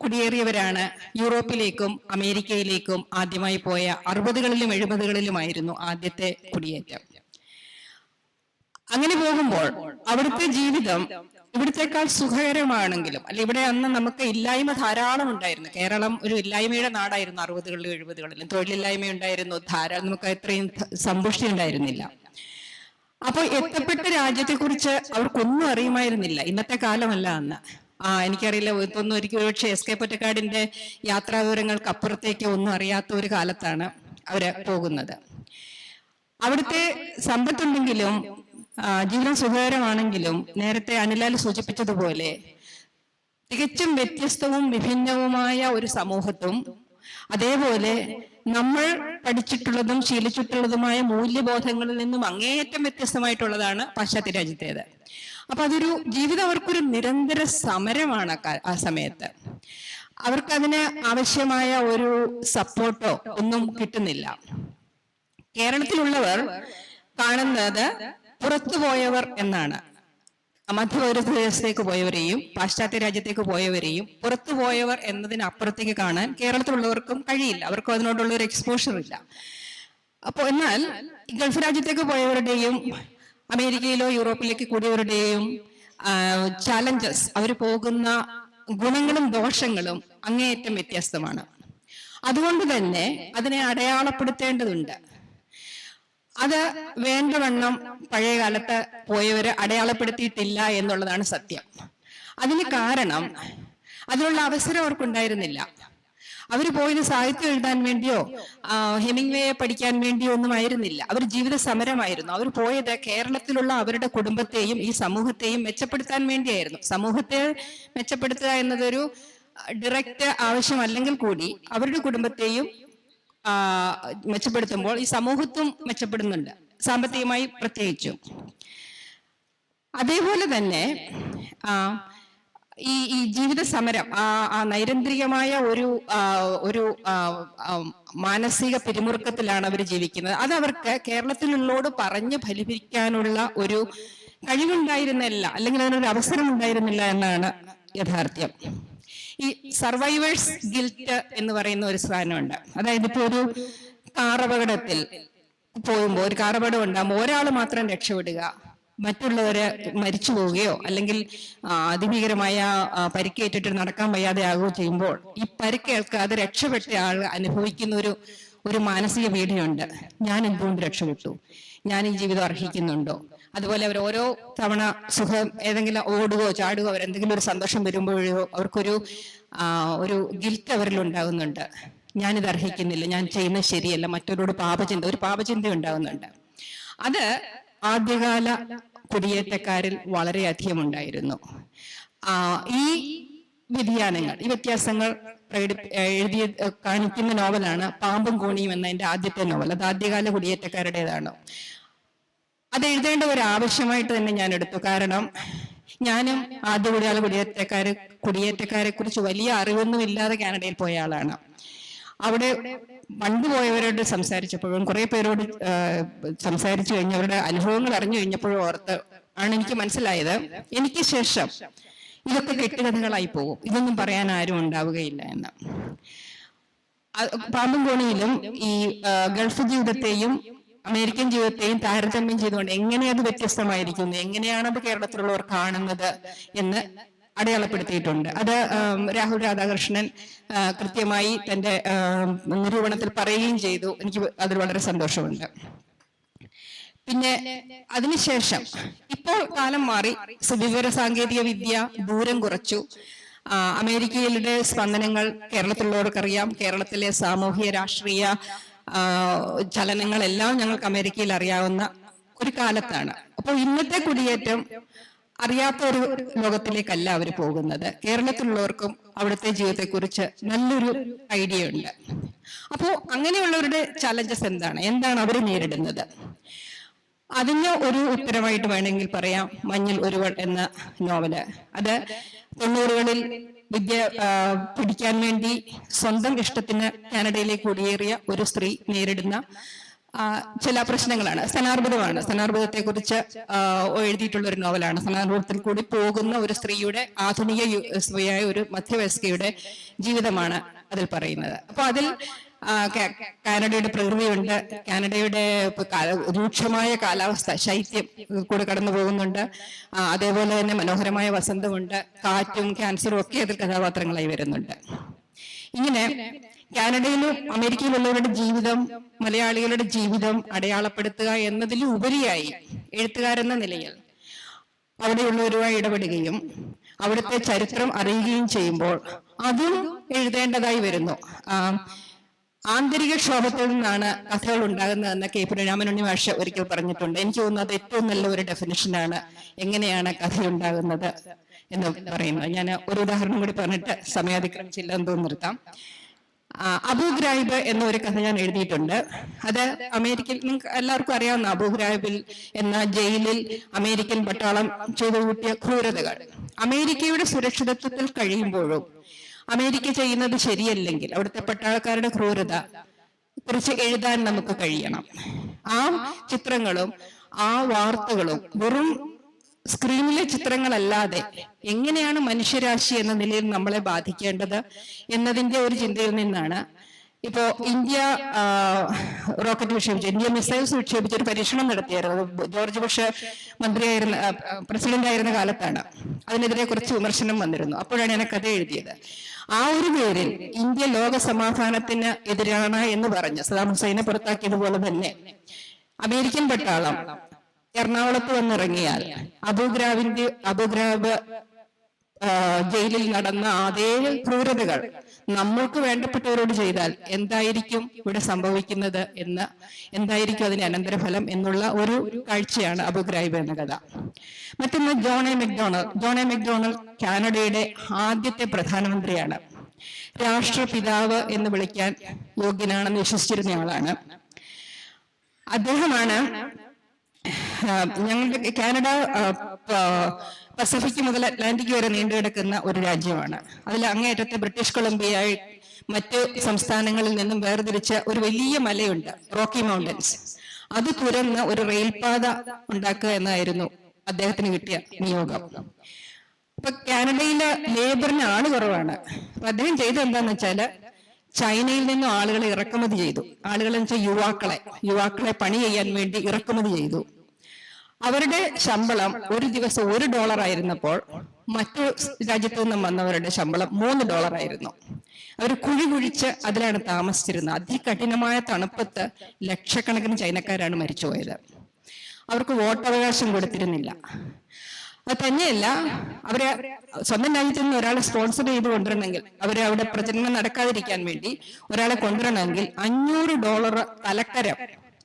കുടിയേറിയവരാണ് യൂറോപ്പിലേക്കും അമേരിക്കയിലേക്കും ആദ്യമായി പോയ 60കളിലും 70കളിലുമായിരുന്നു ആദ്യത്തെ കുടിയേറ്റം. അങ്ങനെ പോകുമ്പോൾ അവിടുത്തെ ജീവിതം ഇവിടത്തേക്കാൾ സുഖകരമാണെങ്കിലും, അല്ല ഇവിടെ അന്ന് നമുക്ക് ഇല്ലായ്മ ധാരാളം ഉണ്ടായിരുന്നു. കേരളം ഒരു ഇല്ലായ്മയുടെ നാടായിരുന്നു 60കളിലും 70കളിലും. തൊഴിലില്ലായ്മ ഉണ്ടായിരുന്നു ധാരാളം, നമുക്ക് ഇത്രയും സമ്പുഷ്ടി ഉണ്ടായിരുന്നില്ല. അപ്പൊ എത്തപ്പെട്ട രാജ്യത്തെ കുറിച്ച് അവർക്കൊന്നും അറിയുമായിരുന്നില്ല. ഇന്നത്തെ കാലമല്ല അന്ന്. എനിക്കറിയില്ല, ഇതൊന്നും ഒരിക്കലും പക്ഷേ എസ് കെ പൊറ്റക്കാടിന്റെ യാത്രാ വിവരങ്ങൾക്ക് അപ്പുറത്തേക്ക് ഒന്നും അറിയാത്ത ഒരു കാലത്താണ് അവര് പോകുന്നത്. അവിടുത്തെ സമ്പത്തുണ്ടെങ്കിലും ജീവിതം സുഖകരമാണെങ്കിലും നേരത്തെ അനിലാൽ സൂചിപ്പിച്ചതുപോലെ തികച്ചും വ്യത്യസ്തവും വിഭിന്നവുമായ ഒരു സമൂഹത്തും അതേപോലെ നമ്മൾ പഠിച്ചിട്ടുള്ളതും ശീലിച്ചിട്ടുള്ളതുമായ മൂല്യബോധങ്ങളിൽ നിന്നും അങ്ങേയറ്റം വ്യത്യസ്തമായിട്ടുള്ളതാണ് പാശ്ചാത്യ രാജ്യത്തേത്. അപ്പൊ അതൊരു ജീവിതം അവർക്കൊരു നിരന്തര സമരമാണ് ആ സമയത്ത്. അവർക്കതിന് ആവശ്യമായ ഒരു സപ്പോർട്ടോ ഒന്നും കിട്ടുന്നില്ല. കേരളത്തിലുള്ളവർ കാണുന്നത് പുറത്തുപോയവർ എന്നാണ്. മധ്യപൗരദേശത്തേക്ക് പോയവരെയും പാശ്ചാത്യ രാജ്യത്തേക്ക് പോയവരെയും പുറത്തുപോയവർ എന്നതിനപ്പുറത്തേക്ക് കാണാൻ കേരളത്തിലുള്ളവർക്കും കഴിയില്ല. അവർക്കും അതിനോടുള്ള ഒരു എക്സ്പോഷർ ഇല്ല. അപ്പൊ എന്നാൽ ഗൾഫ് രാജ്യത്തേക്ക് പോയവരുടെയും അമേരിക്കയിലോ യൂറോപ്പിലേക്ക് കൂടിയവരുടെയും ചാലഞ്ചസ്, അവർ പോകുന്ന ഗുണങ്ങളും ദോഷങ്ങളും അങ്ങേയറ്റം വ്യത്യസ്തമാണ്. അതുകൊണ്ട് തന്നെ അതിനെ അടയാളപ്പെടുത്തേണ്ടതുണ്ട്. അത് വേണ്ടവണ്ണം പഴയ കാലത്ത് പോയവര് അടയാളപ്പെടുത്തിയിട്ടില്ല എന്നുള്ളതാണ് സത്യം. അതിന് കാരണം അതിനുള്ള അവസരം അവർക്കുണ്ടായിരുന്നില്ല. അവർ പോയത് സാഹിത്യം എഴുതാൻ വേണ്ടിയോ ഹെമിംഗ്വേയെ പഠിക്കാൻ വേണ്ടിയോ ഒന്നും ആയിരുന്നില്ല. അവർ ജീവിത സമരമായിരുന്നു. അവർ പോയത് കേരളത്തിലുള്ള അവരുടെ കുടുംബത്തെയും ഈ സമൂഹത്തെയും മെച്ചപ്പെടുത്താൻ വേണ്ടിയായിരുന്നു. സമൂഹത്തെ മെച്ചപ്പെടുത്തുക എന്നതൊരു ഡയറക്റ്റ് ആവശ്യമല്ലെങ്കിൽ കൂടി അവരുടെ കുടുംബത്തെയും മെച്ചപ്പെടുത്തുമ്പോൾ ഈ സമൂഹത്തും മെച്ചപ്പെടുന്നുണ്ട്, സാമ്പത്തികമായി പ്രത്യേകിച്ചും. അതേപോലെ തന്നെ ഈ ജീവിത സമരം, ആ നൈരന്തരികമായ ഒരു മാനസിക പിരിമുറുക്കത്തിലാണ് അവർ ജീവിക്കുന്നത്. അത് അവർക്ക് കേരളത്തിലുള്ളോട് പറഞ്ഞ് ഫലിപ്പിക്കാനുള്ള ഒരു കഴിവുണ്ടായിരുന്നില്ല, അല്ലെങ്കിൽ അതിനൊരു അവസരം ഉണ്ടായിരുന്നില്ല എന്നാണ് യാഥാർത്ഥ്യം. ഈ സർവൈവേഴ്സ് ഗിൽറ്റ് എന്ന് പറയുന്ന ഒരു സാധനമുണ്ട്. അതായത് ഇപ്പൊ ഒരു കാറപകടത്തിൽ പോകുമ്പോൾ, ഒരു കാറപകടം ഉണ്ടാകുമ്പോൾ ഒരാൾ മാത്രം രക്ഷപ്പെടുക, മറ്റുള്ളവര് മരിച്ചു പോവുകയോ അല്ലെങ്കിൽ അതിഭീകരമായ പരിക്കേറ്റിട്ട് നടക്കാൻ വയ്യാതെ ആകുകയോ ചെയ്യുമ്പോൾ ഈ പരിക്കേൽക്കാതെ രക്ഷപ്പെട്ട ആൾ അനുഭവിക്കുന്ന ഒരു മാനസിക പീഡയുണ്ട്. ഞാൻ എന്തുകൊണ്ട് രക്ഷപ്പെട്ടു, ഞാൻ ഈ ജീവിതം അർഹിക്കുന്നുണ്ടോ? അതുപോലെ അവർ ഓരോ തവണ സുഖം ഏതെങ്കിലും ഓടുകയോ ചാടുകയോ അവരെന്തെങ്കിലും ഒരു സന്തോഷം വരുമ്പോഴോ അവർക്കൊരു ഗിൽറ്റ് അവരിൽ ഉണ്ടാകുന്നുണ്ട്. ഞാനിത് അർഹിക്കുന്നില്ല, ഞാൻ ചെയ്യുന്നത് ശരിയല്ല, മറ്റൊരു പാപചിന്ത ഉണ്ടാകുന്നുണ്ട്. അത് ആദ്യകാല കുടിയേറ്റക്കാരിൽ വളരെയധികം ഉണ്ടായിരുന്നു. ഈ വ്യതിയാനങ്ങൾ, ഈ വ്യത്യാസങ്ങൾ എഴുതി കാണിക്കുന്ന നോവലാണ് പാമ്പും കോണിയും എന്ന എൻ്റെ ആദ്യത്തെ നോവൽ. അത് ആദ്യകാല കുടിയേറ്റക്കാരുടേതാണ്. അത് എഴുതേണ്ട ഒരു ആവശ്യമായിട്ട് തന്നെ ഞാൻ എടുത്തു. കാരണം ഞാനും ആദ്യകാല കുടിയേറ്റക്കാരെ കുറിച്ച് വലിയ അറിവൊന്നും ഇല്ലാതെ കാനഡയിൽ പോയ ആളാണ്. അവിടെ പണ്ട് പോയവരോട് സംസാരിച്ചപ്പോഴും കുറെ പേരോട് സംസാരിച്ചു കഴിഞ്ഞ് അവരുടെ അനുഭവങ്ങൾ അറിഞ്ഞു കഴിഞ്ഞപ്പോഴും ആണ് എനിക്ക് മനസ്സിലായത്, എനിക്ക് ശേഷം ഇതൊക്കെ കെട്ടുകഥകളായി പോകും, ഇതൊന്നും പറയാൻ ആരും ഉണ്ടാവുകയില്ല എന്ന്. പാമ്പും കോണിയിലും ഈ ഗൾഫ് ജീവിതത്തെയും അമേരിക്കൻ ജീവിതത്തെയും താരതമ്യം ചെയ്തുകൊണ്ട് എങ്ങനെ അത് വ്യത്യസ്തമായിരിക്കുന്നു, എങ്ങനെയാണ് അത് കേരളത്തിലുള്ളവർ കാണുന്നത് എന്ന് അടയാളപ്പെടുത്തിയിട്ടുണ്ട്. അത് രാഹുൽ രാധാകൃഷ്ണൻ കൃത്യമായി തന്റെ നിരൂപണത്തിൽ പറയുകയും ചെയ്തു. എനിക്ക് അതിൽ വളരെ സന്തോഷമുണ്ട്. പിന്നെ അതിനുശേഷം ഇപ്പോൾ കാലം മാറി, വിവര സാങ്കേതിക വിദ്യ ദൂരം കുറച്ചു. അമേരിക്കയിലെ സ്പന്ദനങ്ങൾ കേരളത്തിലുള്ളവർക്കറിയാം. കേരളത്തിലെ സാമൂഹ്യ രാഷ്ട്രീയ ചലനങ്ങളെല്ലാം ഞങ്ങൾക്ക് അമേരിക്കയിൽ അറിയാവുന്ന ഒരു കാലത്താണ്. അപ്പോൾ ഇന്നത്തെ കുടിയേറ്റം അറിയാത്ത ഒരു ലോകത്തിലേക്കല്ല അവർ പോകുന്നത്. കേരളത്തിലുള്ളവർക്കും അവിടുത്തെ ജീവിതത്തെക്കുറിച്ച് നല്ലൊരു ഐഡിയ ഉണ്ട്. അപ്പോൾ അങ്ങനെയുള്ളവരുടെ ചലഞ്ചസ് എന്താണ് അവർ നേരിടുന്നത്? അതിന് ഒരു ഉത്തരമായിട്ട് വേണമെങ്കിൽ പറയാം മഞ്ഞിൽ ഒരുവൾ എന്ന നോവല്. അത് 90കളിൽ വിദ്യ പഠിക്കാൻ വേണ്ടി സ്വന്തം ഇഷ്ടത്തിന് കാനഡയിലേക്ക് കുടിയേറിയ ഒരു സ്ത്രീ നേരിടുന്ന ചില പ്രശ്നങ്ങളാണ്. സ്ഥാനാർബുദത്തെ കുറിച്ച് എഴുതിയിട്ടുള്ള ഒരു നോവലാണ്. സ്ഥാനാർബുദത്തിൽ കൂടി പോകുന്ന ഒരു സ്ത്രീയുടെ ആധുനിക സ്ത്രീയായ ഒരു മധ്യവയസ്കയുടെ ജീവിതമാണ് അതിൽ പറയുന്നത്. അപ്പൊ അതിൽ കാനഡയുടെ പ്രകൃതിയുണ്ട്, കാനഡയുടെ രൂക്ഷമായ കാലാവസ്ഥ, ശൈത്യം കൂടെ കടന്നു പോകുന്നുണ്ട്. അതേപോലെ തന്നെ മനോഹരമായ വസന്തമുണ്ട്, കാറ്റും ക്യാൻസറും ഒക്കെ അതിൽ കഥാപാത്രങ്ങളായി വരുന്നുണ്ട്. ഇങ്ങനെ കാനഡയിലും അമേരിക്കയിലുള്ളവരുടെ ജീവിതം, മലയാളികളുടെ ജീവിതം അടയാളപ്പെടുത്തുക എന്നതിലും ഉപരിയായി എഴുത്തുകാരെന്ന നിലയിൽ അവിടെയുള്ളവരുമായി ഇടപെടുകയും അവിടുത്തെ ചരിത്രം അറിയുകയും ചെയ്യുമ്പോൾ അതും എഴുതേണ്ടതായി വരുന്നു. ആന്തരിക ക്ഷോഭത്തിൽ നിന്നാണ് കഥകൾ ഉണ്ടാകുന്നതെന്ന് കെ രാമനുണ്ണി മാഷ് ഒരിക്കൽ പറഞ്ഞിട്ടുണ്ട്. എനിക്ക് തോന്നുന്നത് അത് ഏറ്റവും നല്ല ഒരു ഡെഫിനിഷനാണ് എങ്ങനെയാണ് കഥയുണ്ടാകുന്നത് എന്ന് പറയുന്നത്. ഞാൻ ഒരു ഉദാഹരണം കൂടി പറഞ്ഞിട്ട് സമയാതിക്രമിച്ചില്ലെന്ന് നിർത്താം. അബു ഗ്രായിബ് എന്ന ഒരു കഥ ഞാൻ എഴുതിയിട്ടുണ്ട്. അത് അമേരിക്കയിൽ, നിങ്ങൾക്ക് എല്ലാവർക്കും അറിയാവുന്ന അബു ഗ്രായിബിൽ എന്ന ജയിലിൽ അമേരിക്കൻ പട്ടാളം ചെയ്തു കൂട്ടിയ ക്രൂരതകൾ. അമേരിക്കയുടെ സുരക്ഷിതത്വത്തിൽ കഴിയുമ്പോഴും അമേരിക്ക ചെയ്യുന്നത് ശരിയല്ലെങ്കിൽ അവിടുത്തെ പട്ടാളക്കാരുടെ ക്രൂരത കുറിച്ച് എഴുതാൻ നമുക്ക് കഴിയണം. ആ ചിത്രങ്ങളും ആ വാർത്തകളും വെറും സ്ക്രീനിലെ ചിത്രങ്ങളല്ലാതെ എങ്ങനെയാണ് മനുഷ്യരാശി എന്ന നിലയിൽ നമ്മളെ ബാധിക്കേണ്ടത് എന്നതിന്റെ ഒരു ചിന്തയിൽ നിന്നാണ് ഇപ്പോ ഇന്ത്യ റോക്കറ്റ് വിക്ഷേപിച്ചു, ഇന്ത്യ മിസൈൽസ് വിക്ഷേപിച്ച് ഒരു പരീക്ഷണം നടത്തിയായിരുന്നു. ജോർജ് ബുഷ് പ്രസിഡന്റ് ആയിരുന്ന കാലത്താണ്. അതിനെതിരെ കുറച്ച് വിമർശനം വന്നിരുന്നു. അപ്പോഴാണ് ഞാൻ കഥ എഴുതിയത്. ആ ഒരു പേരിൽ ഇന്ത്യ ലോക സമാധാനത്തിന് എതിരാണ് എന്ന് പറഞ്ഞ് സദാം ഹുസൈനെ പുറത്താക്കിയതുപോലെ തന്നെ അമേരിക്കൻ പട്ടാളം എറണാകുളത്ത് വന്നിറങ്ങിയാൽ അബുഗ്രാബ് ജയിലിൽ നടന്ന അതേ ക്രൂരതകൾ നമ്മൾക്ക് വേണ്ടപ്പെട്ടവരോട് ചെയ്താൽ എന്തായിരിക്കും ഇവിടെ സംഭവിക്കുന്നത് എന്ന്, എന്തായിരിക്കും അതിന്റെ അനന്തരഫലം എന്നുള്ള ഒരു കാഴ്ചയാണ് അബു ഗ്രായിബ് എന്ന കഥ. മറ്റൊന്ന് ജോൺ എ മെക്ഡൊണാൾഡ് കാനഡയുടെ ആദ്യത്തെ പ്രധാനമന്ത്രിയാണ്. രാഷ്ട്രപിതാവ് എന്ന് വിളിക്കാൻ യോഗ്യനാണെന്ന് വിശ്വസിച്ചിരുന്ന ആളാണ് അദ്ദേഹമാണ്. ഞങ്ങളുടെ കാനഡ പസഫിക് മുതൽ അറ്റ്ലാന്റിക് വരെ നീണ്ടുകിടക്കുന്ന ഒരു രാജ്യമാണ്. അതിൽ അങ്ങേയറ്റത്തെ ബ്രിട്ടീഷ് കൊളംബിയയായി മറ്റ് സംസ്ഥാനങ്ങളിൽ നിന്നും വേർതിരിച്ച ഒരു വലിയ മലയുണ്ട്, റോക്കി മൗണ്ടൻസ്. അത് തുരന്ന് ഒരു റെയിൽപാത ഉണ്ടാക്കുക എന്നായിരുന്നു അദ്ദേഹത്തിന് കിട്ടിയ നിയോഗം. അപ്പൊ കാനഡയിലെ ലേബറിന് ആള് കുറവാണ്. അപ്പൊ അദ്ദേഹം ചെയ്തത് എന്താന്ന് വെച്ചാല് ചൈനയിൽ നിന്നും ആളുകളെ ഇറക്കുമതി ചെയ്തു. ആളുകളെ വെച്ചാൽ യുവാക്കളെ പണി ചെയ്യാൻ വേണ്ടി ഇറക്കുമതി ചെയ്തു. അവരുടെ ശമ്പളം ഒരു ദിവസം $1 ആയിരുന്നപ്പോൾ മറ്റു രാജ്യത്തു നിന്നും വന്നവരുടെ ശമ്പളം $3 ആയിരുന്നു. അവർ കുഴി കുഴിച്ച് അതിലാണ് താമസിച്ചിരുന്നത്. അതികഠിനമായ തണുപ്പത്ത് ലക്ഷക്കണക്കിന് ചൈനക്കാരാണ് മരിച്ചുപോയത്. അവർക്ക് വോട്ടവകാശം കൊടുത്തിരുന്നില്ല. അത് തന്നെയല്ല, അവരെ സ്വന്തം രാജ്യത്ത് നിന്ന് ഒരാളെ സ്പോൺസർ ചെയ്ത് കൊണ്ടുവരണമെങ്കിൽ, അവരെ അവിടെ പ്രചരണം നടക്കാതിരിക്കാൻ വേണ്ടി ഒരാളെ കൊണ്ടുവരണമെങ്കിൽ $500 തലക്കരം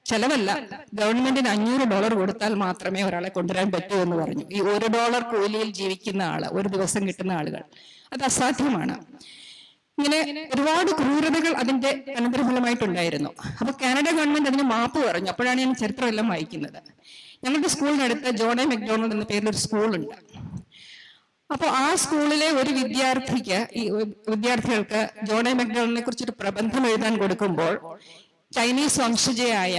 ചെലവല്ല, ഗവൺമെന്റിന് $500 കൊടുത്താൽ മാത്രമേ ഒരാളെ കൊണ്ടുവരാൻ പറ്റൂ എന്ന് പറഞ്ഞു. ഈ $1 കൂലിയിൽ ജീവിക്കുന്ന ആള്, ഒരു ദിവസം കിട്ടുന്ന ആളുകൾ, അത് അസാധ്യമാണ്. ഇങ്ങനെ ഒരുപാട് ക്രൂരതകൾ അതിന്റെ അനന്തരഫലമായിട്ടുണ്ടായിരുന്നു. അപ്പൊ കാനഡ ഗവൺമെന്റ് അതിന് മാപ്പ് പറഞ്ഞു. അപ്പോഴാണ് ഞാൻ ചരിത്രമെല്ലാം വായിക്കുന്നത്. ഞങ്ങളുടെ സ്കൂളിനടുത്ത് ജോൺ എ മെക്ഡൊണാൾഡ് എന്ന പേരിൽ ഒരു സ്കൂളുണ്ട്. അപ്പൊ ആ സ്കൂളിലെ ഒരു വിദ്യാർത്ഥികൾക്ക് ജോൺ എ മെക്ഡൊണാൾഡിനെ കുറിച്ചൊരു പ്രബന്ധം എഴുതാൻ കൊടുക്കുമ്പോൾ ചൈനീസ് വംശജയായ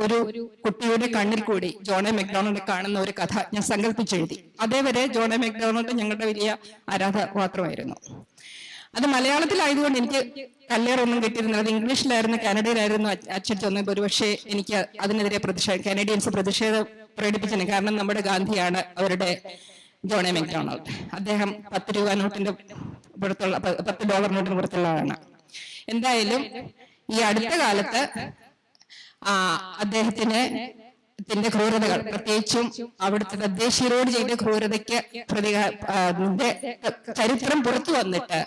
ഒരു കുട്ടിയുടെ കണ്ണിൽ കൂടി ജോൺ എ മെക്ഡൊണാൾഡ് കാണുന്ന ഒരു കഥ ഞാൻ സങ്കല്പിച്ചെഴുതി. അതേവരെ ജോൺ എ മെക്ഡൊണാൾഡ് ഞങ്ങളുടെ വലിയ ആരാധപാത്രമായിരുന്നു. അത് മലയാളത്തിലായതുകൊണ്ട് എനിക്ക് കല്ലേറൊന്നും കിട്ടിയിരുന്നില്ല. അത് ഇംഗ്ലീഷിലായിരുന്നു, കാനഡയിലായിരുന്നു അച്ചടിച്ച് വന്നത്. ഒരുപക്ഷെ എനിക്ക് അതിനെതിരെ കാനഡിയൻസ് പ്രതിഷേധം പ്രകടിപ്പിച്ചത്. കാരണം നമ്മുടെ ഗാന്ധിയാണ് അവരുടെ ജോൺ എ മെക്ഡൊണാൾഡ്. അദ്ദേഹം $10 നോട്ടിന്റെ പുറത്തുള്ള $10 നോട്ടിന് പുറത്തുള്ളതാണ്. എന്തായാലും ഈ അടുത്ത കാലത്ത് അദ്ദേഹത്തിന് ത്തിന്റെ ക്രൂരതകൾ, പ്രത്യേകിച്ചും അവിടുത്തെ തദ്ദേശീയരോട് ചെയ്ത ക്രൂരതയ്ക്ക് ചരിത്രം പുറത്തു വന്നിട്ട്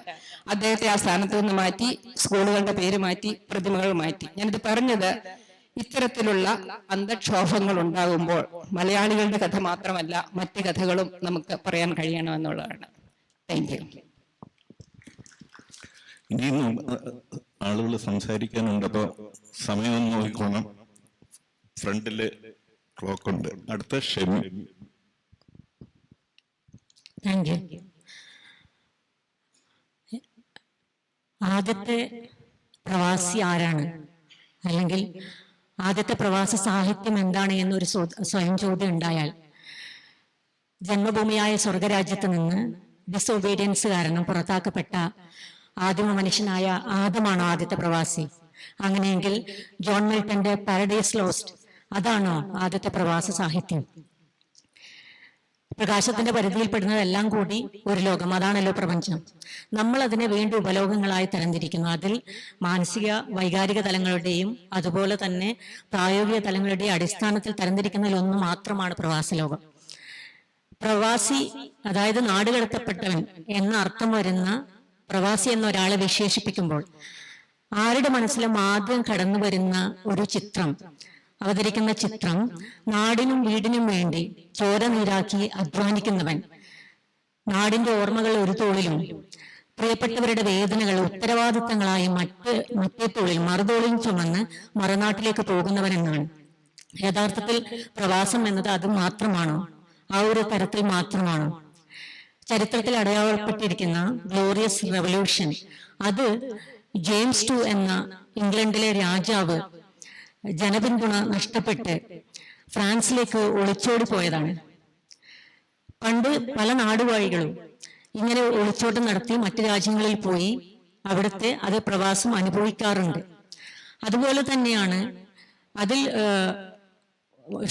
അദ്ദേഹത്തെ ആ സ്ഥാനത്ത് നിന്ന് മാറ്റി, സ്കൂളുകളുടെ പേര് മാറ്റി, പ്രതിമകൾ മാറ്റി. ഞാനിത് പറഞ്ഞത് ഇത്തരത്തിലുള്ള അന്തക്ഷോഭങ്ങൾ ഉണ്ടാകുമ്പോൾ മലയാളികളുടെ കഥ മാത്രമല്ല മറ്റ് കഥകളും നമുക്ക് പറയാൻ കഴിയണമെന്നുള്ളതാണ്. Thank you. ഇനിയും ആളുകൾ സംസാരിക്കാനുണ്ട്, അപ്പൊ സമയം നോക്കിക്കോണം. ഫ്രണ്ടില് ക്ലോക്ക് ഉണ്ട്. അടുത്ത ഷെമി. Thank you. ആദ്യത്തെ പ്രവാസി ആരാണ്, അല്ലെങ്കിൽ ആദ്യത്തെ പ്രവാസ സാഹിത്യം എന്താണ് എന്നൊരു സ്വയം ചോദ്യം ഉണ്ടായാൽ, ജന്മഭൂമിയായ സ്വർഗരാജ്യത്ത് നിന്ന് ഡിസൊബീഡിയൻസ് കാരണം പുറത്താക്കപ്പെട്ട ആദിമ മനുഷ്യനായ ആദമാണോ ആദ്യത്തെ പ്രവാസി? അങ്ങനെയെങ്കിൽ ജോൺ മിൽട്ടന്റെ പാരഡൈസ് ലോസ്റ്റ് അതാണോ ആദ്യത്തെ പ്രവാസ സാഹിത്യം? പ്രകാശത്തിന്റെ പരിധിയിൽപ്പെടുന്നതെല്ലാം കൂടി ഒരു ലോകം, അതാണല്ലോ പ്രപഞ്ചം. നമ്മൾ അതിനെ വീണ്ടും ഉപലോകങ്ങളായി തരംതിരിക്കുന്നു. അതിൽ മാനസിക വൈകാരിക തലങ്ങളുടെയും അതുപോലെ തന്നെ പ്രായോഗിക തലങ്ങളുടെയും അടിസ്ഥാനത്തിൽ തരംതിരിക്കുന്നതിൽ ഒന്ന് മാത്രമാണ് പ്രവാസ ലോകം. പ്രവാസി, അതായത് നാടുകടത്തപ്പെട്ടവൻ എന്ന അർത്ഥം വരുന്ന പ്രവാസി എന്നൊരാളെ വിശേഷിപ്പിക്കുമ്പോൾ ആരുടെ മനസ്സിലും ആദ്യം കടന്നു വരുന്ന ഒരു ചിത്രം, അവതരിക്കുന്ന ചിത്രം, നാടിനും വീടിനും വേണ്ടി ചോര നീരാക്കി അധ്വാനിക്കുന്നവൻ, നാടിന്റെ ഓർമ്മകൾ ഒരു തോളിലും പ്രിയപ്പെട്ടവരുടെ വേദനകൾ ഉത്തരവാദിത്തങ്ങളായി മറ്റേ തോളിൽ മറുതോളിലും ചുമന്ന് മറുനാട്ടിലേക്ക് പോകുന്നവനെന്നാണ്. യഥാർത്ഥത്തിൽ പ്രവാസം എന്നത് അത് മാത്രമാണോ? ആ ഒരു തരത്തിൽ മാത്രമാണോ? ചരിത്രത്തിൽ അടയാളപ്പെട്ടിരിക്കുന്ന ഗ്ലോറിയസ് റെവല്യൂഷൻ, അത് ജെയിംസ് II എന്ന ഇംഗ്ലണ്ടിലെ രാജാവ് ജനപിന്തുണ നഷ്ടപ്പെട്ട് ഫ്രാൻസിലേക്ക് ഒളിച്ചോടി പോയതാണ്. പണ്ട് പല നാടുവാഴികളും ഇങ്ങനെ ഒളിച്ചോട്ടം നടത്തി മറ്റു രാജ്യങ്ങളിൽ പോയി അവിടുത്തെ അത് പ്രവാസം അനുഭവിക്കാറുണ്ട്. അതുപോലെ തന്നെയാണ് അതിൽ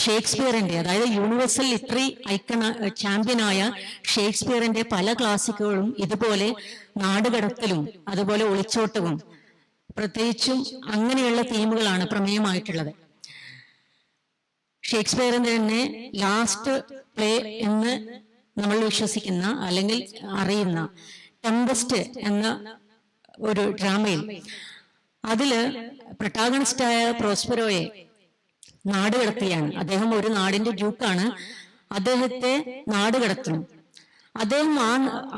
ഷേക്സ്പിയറിന്റെ, അതായത് യൂണിവേഴ്സൽ ലിറ്റററി ഐക്കൺ ചാമ്പ്യനായ ഷേക്സ്പിയറിന്റെ പല ക്ലാസിക്കുകളും ഇതുപോലെ നാടുകടത്തലും അതുപോലെ ഒളിച്ചോട്ടവും പ്രത്യേകിച്ചും അങ്ങനെയുള്ള തീമുകളാണ് പ്രമേയമായിട്ടുള്ളത്. ഷേക്സ്പിയറിന്റെ തന്നെ ലാസ്റ്റ് പ്ലേ എന്ന് നമ്മൾ വിശ്വസിക്കുന്ന അല്ലെങ്കിൽ അറിയുന്ന ടെമ്പസ്റ്റ് എന്ന ഒരു ഡ്രാമയിൽ അതില് പ്രൊട്ടാഗണിസ്റ്റായ പ്രോസ്പെരോയെ നാടുകടത്തിയാണ്. അദ്ദേഹം ഒരു നാടിന്റെ ഡ്യൂക്കാണ്, അദ്ദേഹത്തെ നാടുകടത്തുന്നു. അദ്ദേഹം ആ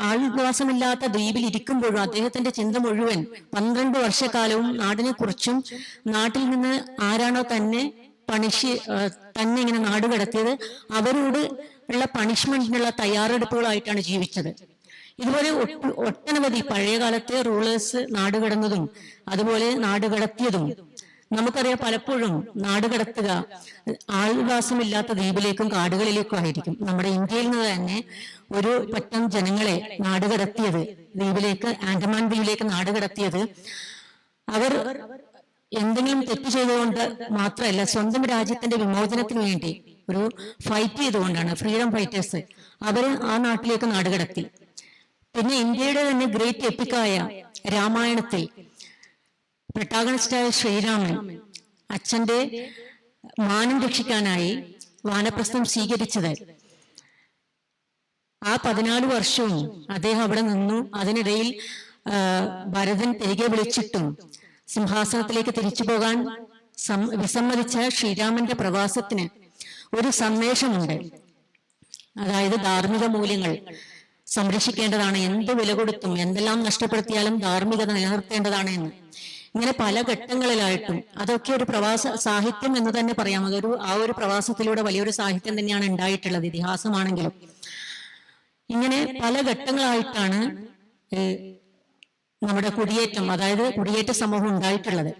ആൾവാസമില്ലാത്ത ദ്വീപിൽ ഇരിക്കുമ്പോഴും അദ്ദേഹത്തിന്റെ ചിന്ത മുഴുവൻ 12 വർഷക്കാലവും നാടിനെ കുറിച്ചും നാട്ടിൽ നിന്ന് ആരാണോ തന്നെ ഇങ്ങനെ നാടുകടത്തിയത് അവരോട് ഉള്ള പണിഷ്മെന്റിനുള്ള തയ്യാറെടുപ്പുകളായിട്ടാണ് ജീവിച്ചത്. ഇതുപോലെ ഒട്ടനവധി പഴയകാലത്തെ റൂളേഴ്സ് നാടുകടന്നതും അതുപോലെ നാടുകടത്തിയതും നമുക്കറിയാം. പലപ്പോഴും നാടുകടത്തുക ആൾവാസമില്ലാത്ത ദ്വീപിലേക്കും കാടുകളിലേക്കും ആയിരിക്കും. നമ്മുടെ ഇന്ത്യയിൽ നിന്ന് തന്നെ ഒരു പറ്റം ജനങ്ങളെ നാടുകടത്തിയത്, ദ്വീപിലേക്ക്, ആൻഡമാൻ ദ്വീപിലേക്ക് നാടുകടത്തിയത് അവർ എന്തെങ്കിലും തെറ്റ് ചെയ്തുകൊണ്ട് മാത്രമല്ല, സ്വന്തം രാജ്യത്തിന്റെ വിമോചനത്തിന് വേണ്ടി ഒരു ഫൈറ്റ് ചെയ്തുകൊണ്ടാണ്. ഫ്രീഡം ഫൈറ്റേഴ്സ് അവർ ആ നാട്ടിലേക്ക് നാടുകടത്തി. പിന്നെ ഇന്ത്യയുടെ തന്നെ ഗ്രേറ്റ് എപ്പിക്കായ രാമായണത്തിൽ പ്രൊട്ടാഗണിസ്റ്റായ ശ്രീരാമൻ അച്ഛന്റെ മാനം രക്ഷിക്കാനായി വാനപ്രസ്ഥം സ്വീകരിച്ചത്. ആ 14 വർഷവും അദ്ദേഹം അവിടെ നിന്നു. അതിനിടയിൽ ഭരതൻ തിരികെ വിളിച്ചിട്ടും സിംഹാസനത്തിലേക്ക് തിരിച്ചു പോകാൻ വിസമ്മതിച്ച ശ്രീരാമന്റെ പ്രവാസത്തിന് ഒരു സന്ദേശമുണ്ട്. അതായത് ധാർമ്മിക മൂല്യങ്ങൾ സംരക്ഷിക്കേണ്ടതാണ്, എന്ത് വില കൊടുത്തും എന്തെല്ലാം നഷ്ടപ്പെടുത്തിയാലും ധാർമ്മികത നിലനിർത്തേണ്ടതാണ് എന്ന്. ഇങ്ങനെ പല ഘട്ടങ്ങളിലായിട്ടും അതൊക്കെ ഒരു പ്രവാസ സാഹിത്യം എന്ന് തന്നെ പറയാം. ആ ഒരു പ്രവാസത്തിലൂടെ വലിയൊരു സാഹിത്യം തന്നെയാണ് ഉണ്ടായിട്ടുള്ളത്, ഇതിഹാസമാണെങ്കിലും. ഇങ്ങനെ പല ഘട്ടങ്ങളായിട്ടാണ് നമ്മുടെ കുടിയേറ്റം, അതായത് കുടിയേറ്റ സമൂഹം ഉണ്ടായിട്ടുള്ളത്.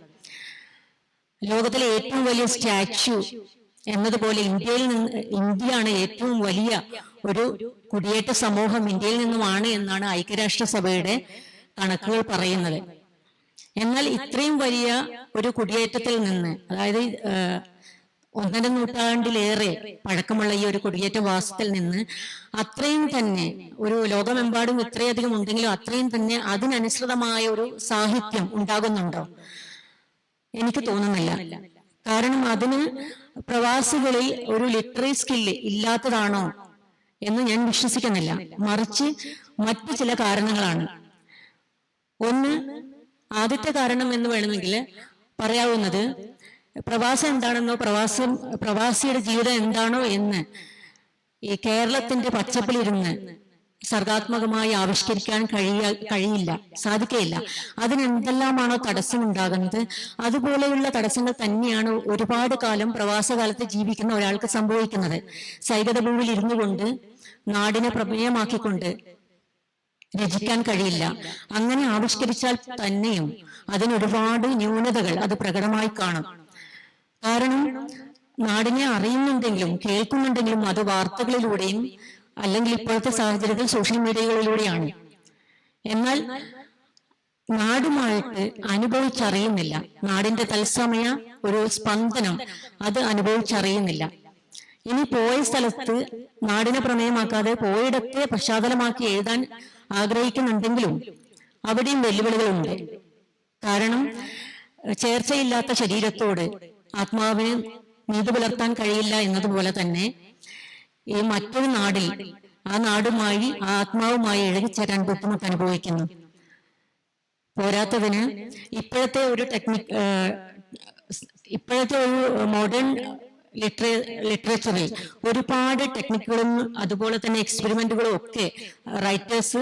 ലോകത്തിലെ ഏറ്റവും വലിയ സ്റ്റാച്യു എന്നതുപോലെ ഇന്ത്യയാണ് ഏറ്റവും വലിയ ഒരു കുടിയേറ്റ സമൂഹം ഇന്ത്യയിൽ നിന്നുമാണ് എന്നാണ് ഐക്യരാഷ്ട്രസഭയുടെ കണക്കുകൾ പറയുന്നത്. എന്നാൽ ഇത്രയും വലിയ ഒരു കുടിയേറ്റത്തിൽ നിന്ന്, അതായത് 1.5 നൂറ്റാണ്ടിലേറെ പഴക്കമുള്ള ഈ ഒരു കുടിയേറ്റവാസത്തിൽ നിന്ന് അത്രയും തന്നെ ഒരു ലോകമെമ്പാടും ഇത്രയധികം ഉണ്ടെങ്കിലും അത്രയും തന്നെ അതിനനുസൃതമായ ഒരു സാഹിത്യം ഉണ്ടാകുന്നുണ്ടോ? എനിക്ക് തോന്നുന്നില്ല. കാരണം അതിന് പ്രവാസികളിൽ ഒരു ലിറ്റററി സ്കില്ല് ഇല്ലാത്തതാണോ എന്ന് ഞാൻ വിശ്വസിക്കുന്നില്ല. മറിച്ച് മറ്റു ചില കാരണങ്ങളാണ്. ഒന്ന്, ആദ്യത്തെ കാരണം എന്ന് വേണമെങ്കിൽ പറയാവുന്നത് പ്രവാസം എന്താണെന്നോ പ്രവാസിയുടെ ജീവിതം എന്താണോ എന്ന് ഈ കേരളത്തിന്റെ പച്ചപ്പിലിരുന്ന് സർഗാത്മകമായി ആവിഷ്കരിക്കാൻ കഴിയില്ല, സാധിക്കുകയില്ല. അതിനെന്തെല്ലാമാണോ തടസ്സമുണ്ടാകുന്നത് അതുപോലെയുള്ള തടസ്സങ്ങൾ തന്നെയാണ് ഒരുപാട് കാലം പ്രവാസകാലത്ത് ജീവിക്കുന്ന ഒരാൾക്ക് സംഭവിക്കുന്നത്. സൈകത ഭൂവിൽ ഇരുന്നു കൊണ്ട് നാടിനെ പ്രമേയമാക്കിക്കൊണ്ട് രചിക്കാൻ കഴിയില്ല. അങ്ങനെ ആവിഷ്കരിച്ചാൽ തന്നെയും അതിനൊരുപാട് ന്യൂനതകൾ അത് പ്രകടമായി കാണും. കാരണം നാടിനെ അറിയുന്നുണ്ടെങ്കിലും കേൾക്കുന്നുണ്ടെങ്കിലും അത് വാർത്തകളിലൂടെയും അല്ലെങ്കിൽ ഇപ്പോഴത്തെ സാഹചര്യത്തിൽ സോഷ്യൽ മീഡിയകളിലൂടെയാണ്. എന്നാൽ നാടുമായിട്ട് അനുഭവിച്ചറിയുന്നില്ല. നാടിന്റെ തത്സമയ ഒരു സ്പന്ദനം അത് അനുഭവിച്ചറിയുന്നില്ല. ഇനി പോയ സ്ഥലത്ത് നാടിനെ പ്രമേയമാക്കാതെ പോയിടത്തെ പശ്ചാത്തലമാക്കി എഴുതാൻ ആഗ്രഹിക്കുന്നുണ്ടെങ്കിലും അവിടെയും വെല്ലുവിളികളുണ്ട്. കാരണം ചേർച്ചയില്ലാത്ത ശരീരത്തോട് ആത്മാവിന് നീതി പുലർത്താൻ കഴിയില്ല എന്നതുപോലെ തന്നെ ഈ മറ്റൊരു നാടിൽ ആ നാടുമായി ആത്മാവുമായി ഇഴകിച്ചേരാൻ ബുദ്ധിമുട്ട് അനുഭവിക്കുന്നു. പോരാത്തതിന് ഇപ്പോഴത്തെ ഒരു മോഡേൺ ലിറ്ററേച്ചറിൽ ഒരുപാട് ടെക്നിക്കുകളും അതുപോലെ തന്നെ എക്സ്പെരിമെന്റുകളും ഒക്കെ റൈറ്റേഴ്സ്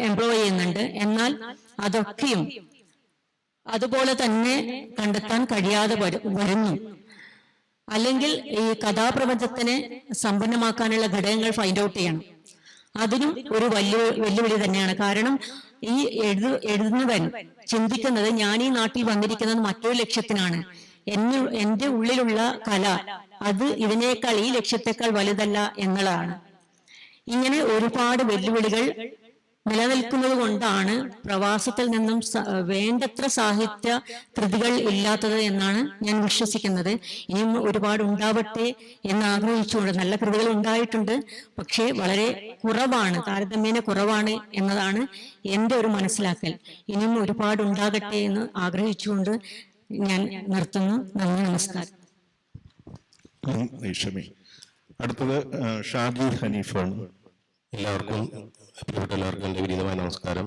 എംപ്ലോയ് ചെയ്യുന്നുണ്ട്. എന്നാൽ അതൊക്കെയും അതുപോലെ തന്നെ കണ്ടെത്താൻ കഴിയാതെ വരുന്നു. അല്ലെങ്കിൽ ഈ കഥാപ്രപഞ്ചത്തിനെ സമ്പന്നമാക്കാനുള്ള ഘടകങ്ങൾ ഫൈൻഡ് ഔട്ട് ചെയ്യണം. അതിനും ഒരു വെല്ലുവിളി തന്നെയാണ്. കാരണം ഈ എഴുതുന്നവൻ ചിന്തിക്കുന്നത് ഞാൻ ഈ നാട്ടിൽ വന്നിരിക്കുന്നത് മറ്റൊരു ലക്ഷ്യത്തിനാണ്, എന്റെ ഉള്ളിലുള്ള കല അത് ഇതിനേക്കാൾ ഈ ലക്ഷ്യത്തെക്കാൾ വലുതല്ല എന്നുള്ളതാണ്. ഇങ്ങനെ ഒരുപാട് വെല്ലുവിളികൾ നിലനിൽക്കുന്നത് കൊണ്ടാണ് പ്രവാസത്തിൽ നിന്നും വേണ്ടത്ര സാഹിത്യ കൃതികൾ ഇല്ലാത്തത് എന്നാണ് ഞാൻ വിശ്വസിക്കുന്നത്. ഇനിയും ഒരുപാട് ഉണ്ടാവട്ടെ എന്ന് ആഗ്രഹിച്ചുകൊണ്ട് നല്ല കൃതികൾ ഉണ്ടായിട്ടുണ്ട്, പക്ഷേ വളരെ കുറവാണ്, താരതമ്യേന കുറവാണ് എന്നതാണ് എൻ്റെ ഒരു മനസ്സിലാക്കൽ. ഇനിയും ഒരുപാട് ഉണ്ടാകട്ടെ എന്ന് ആഗ്രഹിച്ചുകൊണ്ട് ഞാൻ നിർത്തുന്നു. നന്ദി, നമസ്കാരം. അടുത്തത് ഷാജി ഹനീഫാണ്. എല്ലാവർക്കും എൻ്റെ വിനീതമായ നമസ്കാരം.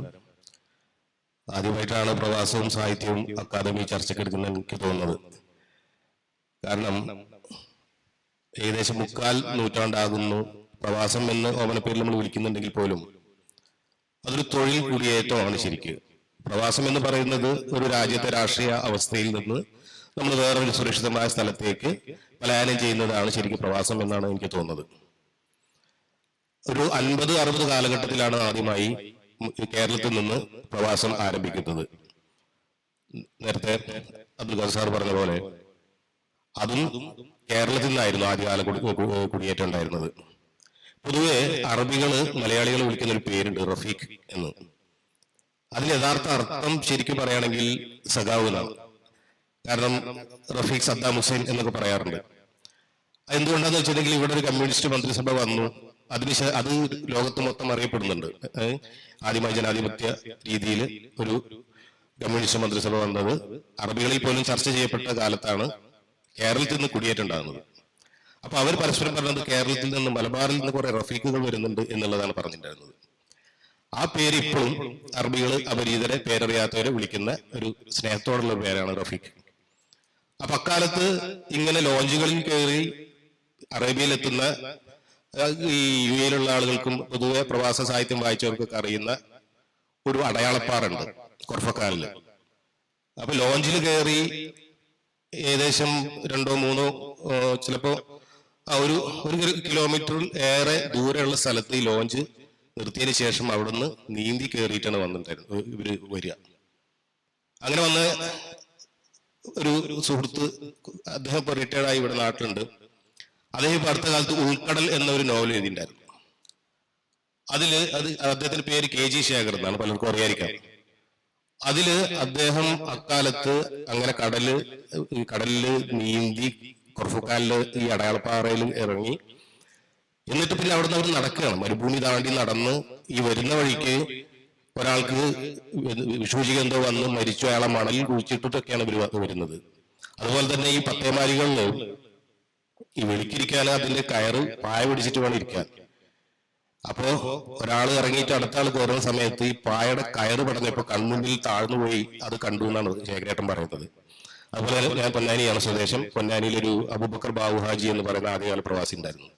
ആദ്യമായിട്ടാണ് പ്രവാസവും സാഹിത്യവും അക്കാദമി ചർച്ചയ്ക്കെടുക്കുന്ന എനിക്ക് തോന്നുന്നത്. കാരണം ഏകദേശം 3/4 നൂറ്റാണ്ടാകുന്നു പ്രവാസം എന്ന് ഓമനപ്പേരിൽ നമ്മൾ വിളിക്കുന്നുണ്ടെങ്കിൽ പോലും അതൊരു തൊഴിൽ കുടിയേറ്റമാണ്. ശരിക്ക് പ്രവാസം എന്ന് പറയുന്നത് ഒരു രാജ്യത്തെ രാഷ്ട്രീയ അവസ്ഥയിൽ നിന്ന് നമ്മൾ വേറൊരു സുരക്ഷിതമായ സ്ഥലത്തേക്ക് പലായനം ചെയ്യുന്നതാണ് ശരിക്കും പ്രവാസം എന്നാണ് എനിക്ക് തോന്നുന്നത്. ഒരു 50-60 കാലഘട്ടത്തിലാണ് ആദ്യമായി കേരളത്തിൽ നിന്ന് പ്രവാസം ആരംഭിക്കുന്നത്. നേരത്തെ അബ്ദുൽ ഖാദർ സാർ പറഞ്ഞ പോലെ അതും കേരളത്തിൽ നിന്നായിരുന്നു ആദ്യകാല കുടിയേറ്റം ഉണ്ടായിരുന്നത്. പൊതുവെ അറബികള് മലയാളികൾ വിളിക്കുന്ന ഒരു പേരുണ്ട്, റഫീഖ് എന്ന്. അതിന് യഥാർത്ഥ അർത്ഥം ശരിക്കും പറയുകയാണെങ്കിൽ സഖാവ് എന്നാണ്. കാരണം റഫീഖ് സദ്ദാം ഹുസൈൻ എന്നൊക്കെ പറയാറുണ്ട്. എന്തുകൊണ്ടാന്ന് വെച്ചിട്ടുണ്ടെങ്കിൽ ഇവിടെ ഒരു കമ്മ്യൂണിസ്റ്റ് മന്ത്രിസഭ വന്നു, അത് ലോകത്ത് മൊത്തം അറിയപ്പെടുന്നുണ്ട്. ആദ്യമായി ജനാധിപത്യ രീതിയിൽ ഒരു കമ്മ്യൂണിസ്റ്റ് മന്ത്രിസഭ വന്നത് അറബികളിൽ പോലും ചർച്ച ചെയ്യപ്പെട്ട കാലത്താണ് കേരളത്തിൽ നിന്ന് കുടിയേറ്റുണ്ടാകുന്നത്. അപ്പൊ അവർ പരസ്പരം പറഞ്ഞത് കേരളത്തിൽ നിന്ന് മലബാറിൽ നിന്ന് കുറെ റഫീഖുകൾ വരുന്നുണ്ട് എന്നുള്ളതാണ് പറഞ്ഞിട്ടുണ്ടായിരുന്നത്. ആ പേര് ഇപ്പോഴും അറബികൾ അപരിചിതരെ പേരറിയാത്തവരെ വിളിക്കുന്ന ഒരു സ്നേഹത്തോടുള്ള പേരാണ് റഫീഖ്. അപ്പൊ അക്കാലത്ത് ഇങ്ങനെ ലോഞ്ചുകളിൽ കയറി അറേബ്യയിലെത്തുന്ന ഈ യു എയിലുള്ള ആളുകൾക്കും പൊതുവെ പ്രവാസ സാഹിത്യം വായിച്ചവർക്കൊക്കെ അറിയുന്ന ഒരു അടയാളപ്പാറുണ്ട് കൊർഫക്കാലില്. അപ്പൊ ലോഞ്ചിൽ കയറി ഏകദേശം 2-3 ചിലപ്പോ ഒരു കിലോമീറ്ററിൽ ഏറെ ദൂരെയുള്ള സ്ഥലത്ത് ഈ ലോഞ്ച് നിർത്തിയതിനു ശേഷം അവിടുന്ന് നീന്തി കയറിയിട്ടാണ് വന്നിട്ടുണ്ടായിരുന്നത് ഇവര് വരിക. അങ്ങനെ വന്ന ഒരു സുഹൃത്ത്, അദ്ദേഹം ഇപ്പൊ റിട്ടയർഡായി ഇവിടെ നാട്ടിലുണ്ട്. അദ്ദേഹം അടുത്ത കാലത്ത് ഉൾക്കടൽ എന്നൊരു നോവൽ എഴുതിയിട്ടുണ്ടായിരുന്നു. അദ്ദേഹത്തിന്റെ പേര് KG ശേഖർ എന്നാണ്, പലർക്കും അറിയാതിരിക്കാം. അതില് അദ്ദേഹം അക്കാലത്ത് അങ്ങനെ കടലില് നീന്തി കൊർഫുക്കാലില് ഈ അടയാളപ്പാറയിൽ ഇറങ്ങി, എന്നിട്ട് പിന്നെ അവിടെ നിന്ന് നടക്കുകയാണ്, മരുഭൂമി താണ്ടി നടന്ന് ഈ വരുന്ന വഴിക്ക് ഒരാൾക്ക് വിഷൂചിക എന്തോ വന്ന് മരിച്ചു, അയാളെ മണലിൽ കുഴിച്ചിട്ടിട്ടൊക്കെയാണ് ഇവർ വരുന്നത്. അതുപോലെ തന്നെ ഈ പത്തേമാരികളില് ഈ വെളിക്കിരിക്കാൻ അതിന്റെ കയറ് പായ പിടിച്ചിട്ട് വേണം ഇരിക്കാൻ. അപ്പോ ഒരാൾ ഇറങ്ങിയിട്ട് അടുത്ത ആൾ കയറുന്ന സമയത്ത് ഈ പായയുടെ കയറ് പടഞ്ഞപ്പോ കൺമുന്നിൽ താഴ്ന്നുപോയി അത് കണ്ടു എന്നാണ് ശേഖരേട്ടൻ പറയുന്നത്. അതുപോലെ ഞാൻ പൊന്നാനിയാണ് സ്വദേശം. പൊന്നാനിയിലൊരു അബൂബക്കർ ബാബു ഹാജി എന്ന് പറയുന്ന ആദ്യകാല പ്രവാസി ഉണ്ടായിരുന്നു.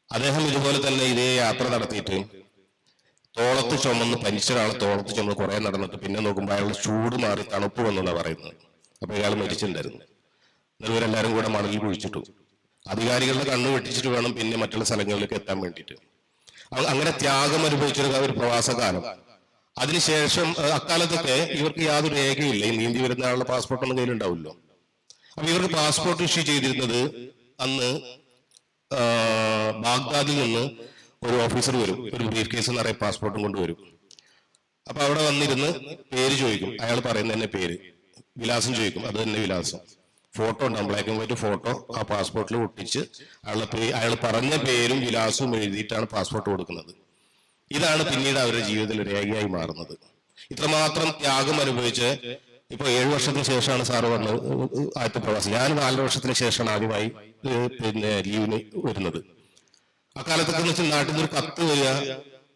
അദ്ദേഹം ഇതുപോലെ തന്നെ ഇതേ യാത്ര നടത്തിയിട്ട് തോളത്ത് ചുമന്ന് പനിച്ചൊരാളെ തോളത്ത് ചുമന്ന് കുറെ നടന്നിട്ട് പിന്നെ നോക്കുമ്പോൾ അയാളുടെ ചൂട് മാറി തണുപ്പ് വന്നെന്നാണ് പറയുന്നത്. അപ്പൊ ഇയാൾ മരിച്ചിട്ടുണ്ടായിരുന്നു. ഇവരെല്ലാരും കൂടെ മണലിൽ കുഴിച്ചിട്ടു. അധികാരികളുടെ കണ്ണ് വെട്ടിച്ചിട്ട് വേണം പിന്നെ മറ്റുള്ള സ്ഥലങ്ങളിലേക്ക് എത്താൻ വേണ്ടിയിട്ട്. അങ്ങനെ ത്യാഗം അനുഭവിച്ചൊരു പ്രവാസകാലം. അതിനുശേഷം അക്കാലത്തൊക്കെ ഇവർക്ക് യാതൊരു രേഖയില്ല. ഈ നീന്തി വരുന്ന ആളുടെ പാസ്പോർട്ടൊന്നും കയ്യിലുണ്ടാവില്ലോ. അപ്പൊ ഇവർക്ക് പാസ്പോർട്ട് ഇഷ്യൂ ചെയ്തിരുന്നത് അന്ന് ബാഗ്ദാദിൽ നിന്ന് ഒരു ഓഫീസർ വരും, ഒരു ബ്രീഫ് കേസ് നിറയെ പാസ്പോർട്ടും കൊണ്ടുവരും. അപ്പൊ അവിടെ വന്നിരുന്ന് പേര് ചോദിക്കും, അയാൾ പറയുന്ന തന്നെ പേര്, വിലാസം ചോദിക്കും, അത് തന്നെ വിലാസം, ഫോട്ടോ ഉണ്ടാവും, ബ്ലാക്ക് ആൻഡ് വൈറ്റ് ഫോട്ടോ ആ പാസ്പോർട്ടിൽ ഒട്ടിച്ച് അയാൾ പറഞ്ഞ പേരും വിലാസവും എഴുതിയിട്ടാണ് പാസ്പോർട്ട് കൊടുക്കുന്നത്. ഇതാണ് പിന്നീട് അവരുടെ ജീവിതത്തിൽ രേഖയായി മാറുന്നത്. ഇത്രമാത്രം ത്യാഗം അനുഭവിച്ച് ഇപ്പൊ 7 വർഷത്തിന് ശേഷമാണ് സാറ് വന്നത് ആദ്യത്തെ പ്രവാസം. ഞാൻ 4 വർഷത്തിന് ശേഷമാണ് ആദ്യമായി പിന്നെ ലീവിന് വരുന്നത്. അക്കാലത്തൊക്കെ എന്ന് വെച്ചാൽ നാട്ടിൽ നിന്ന് ഒരു കത്ത് വരിക,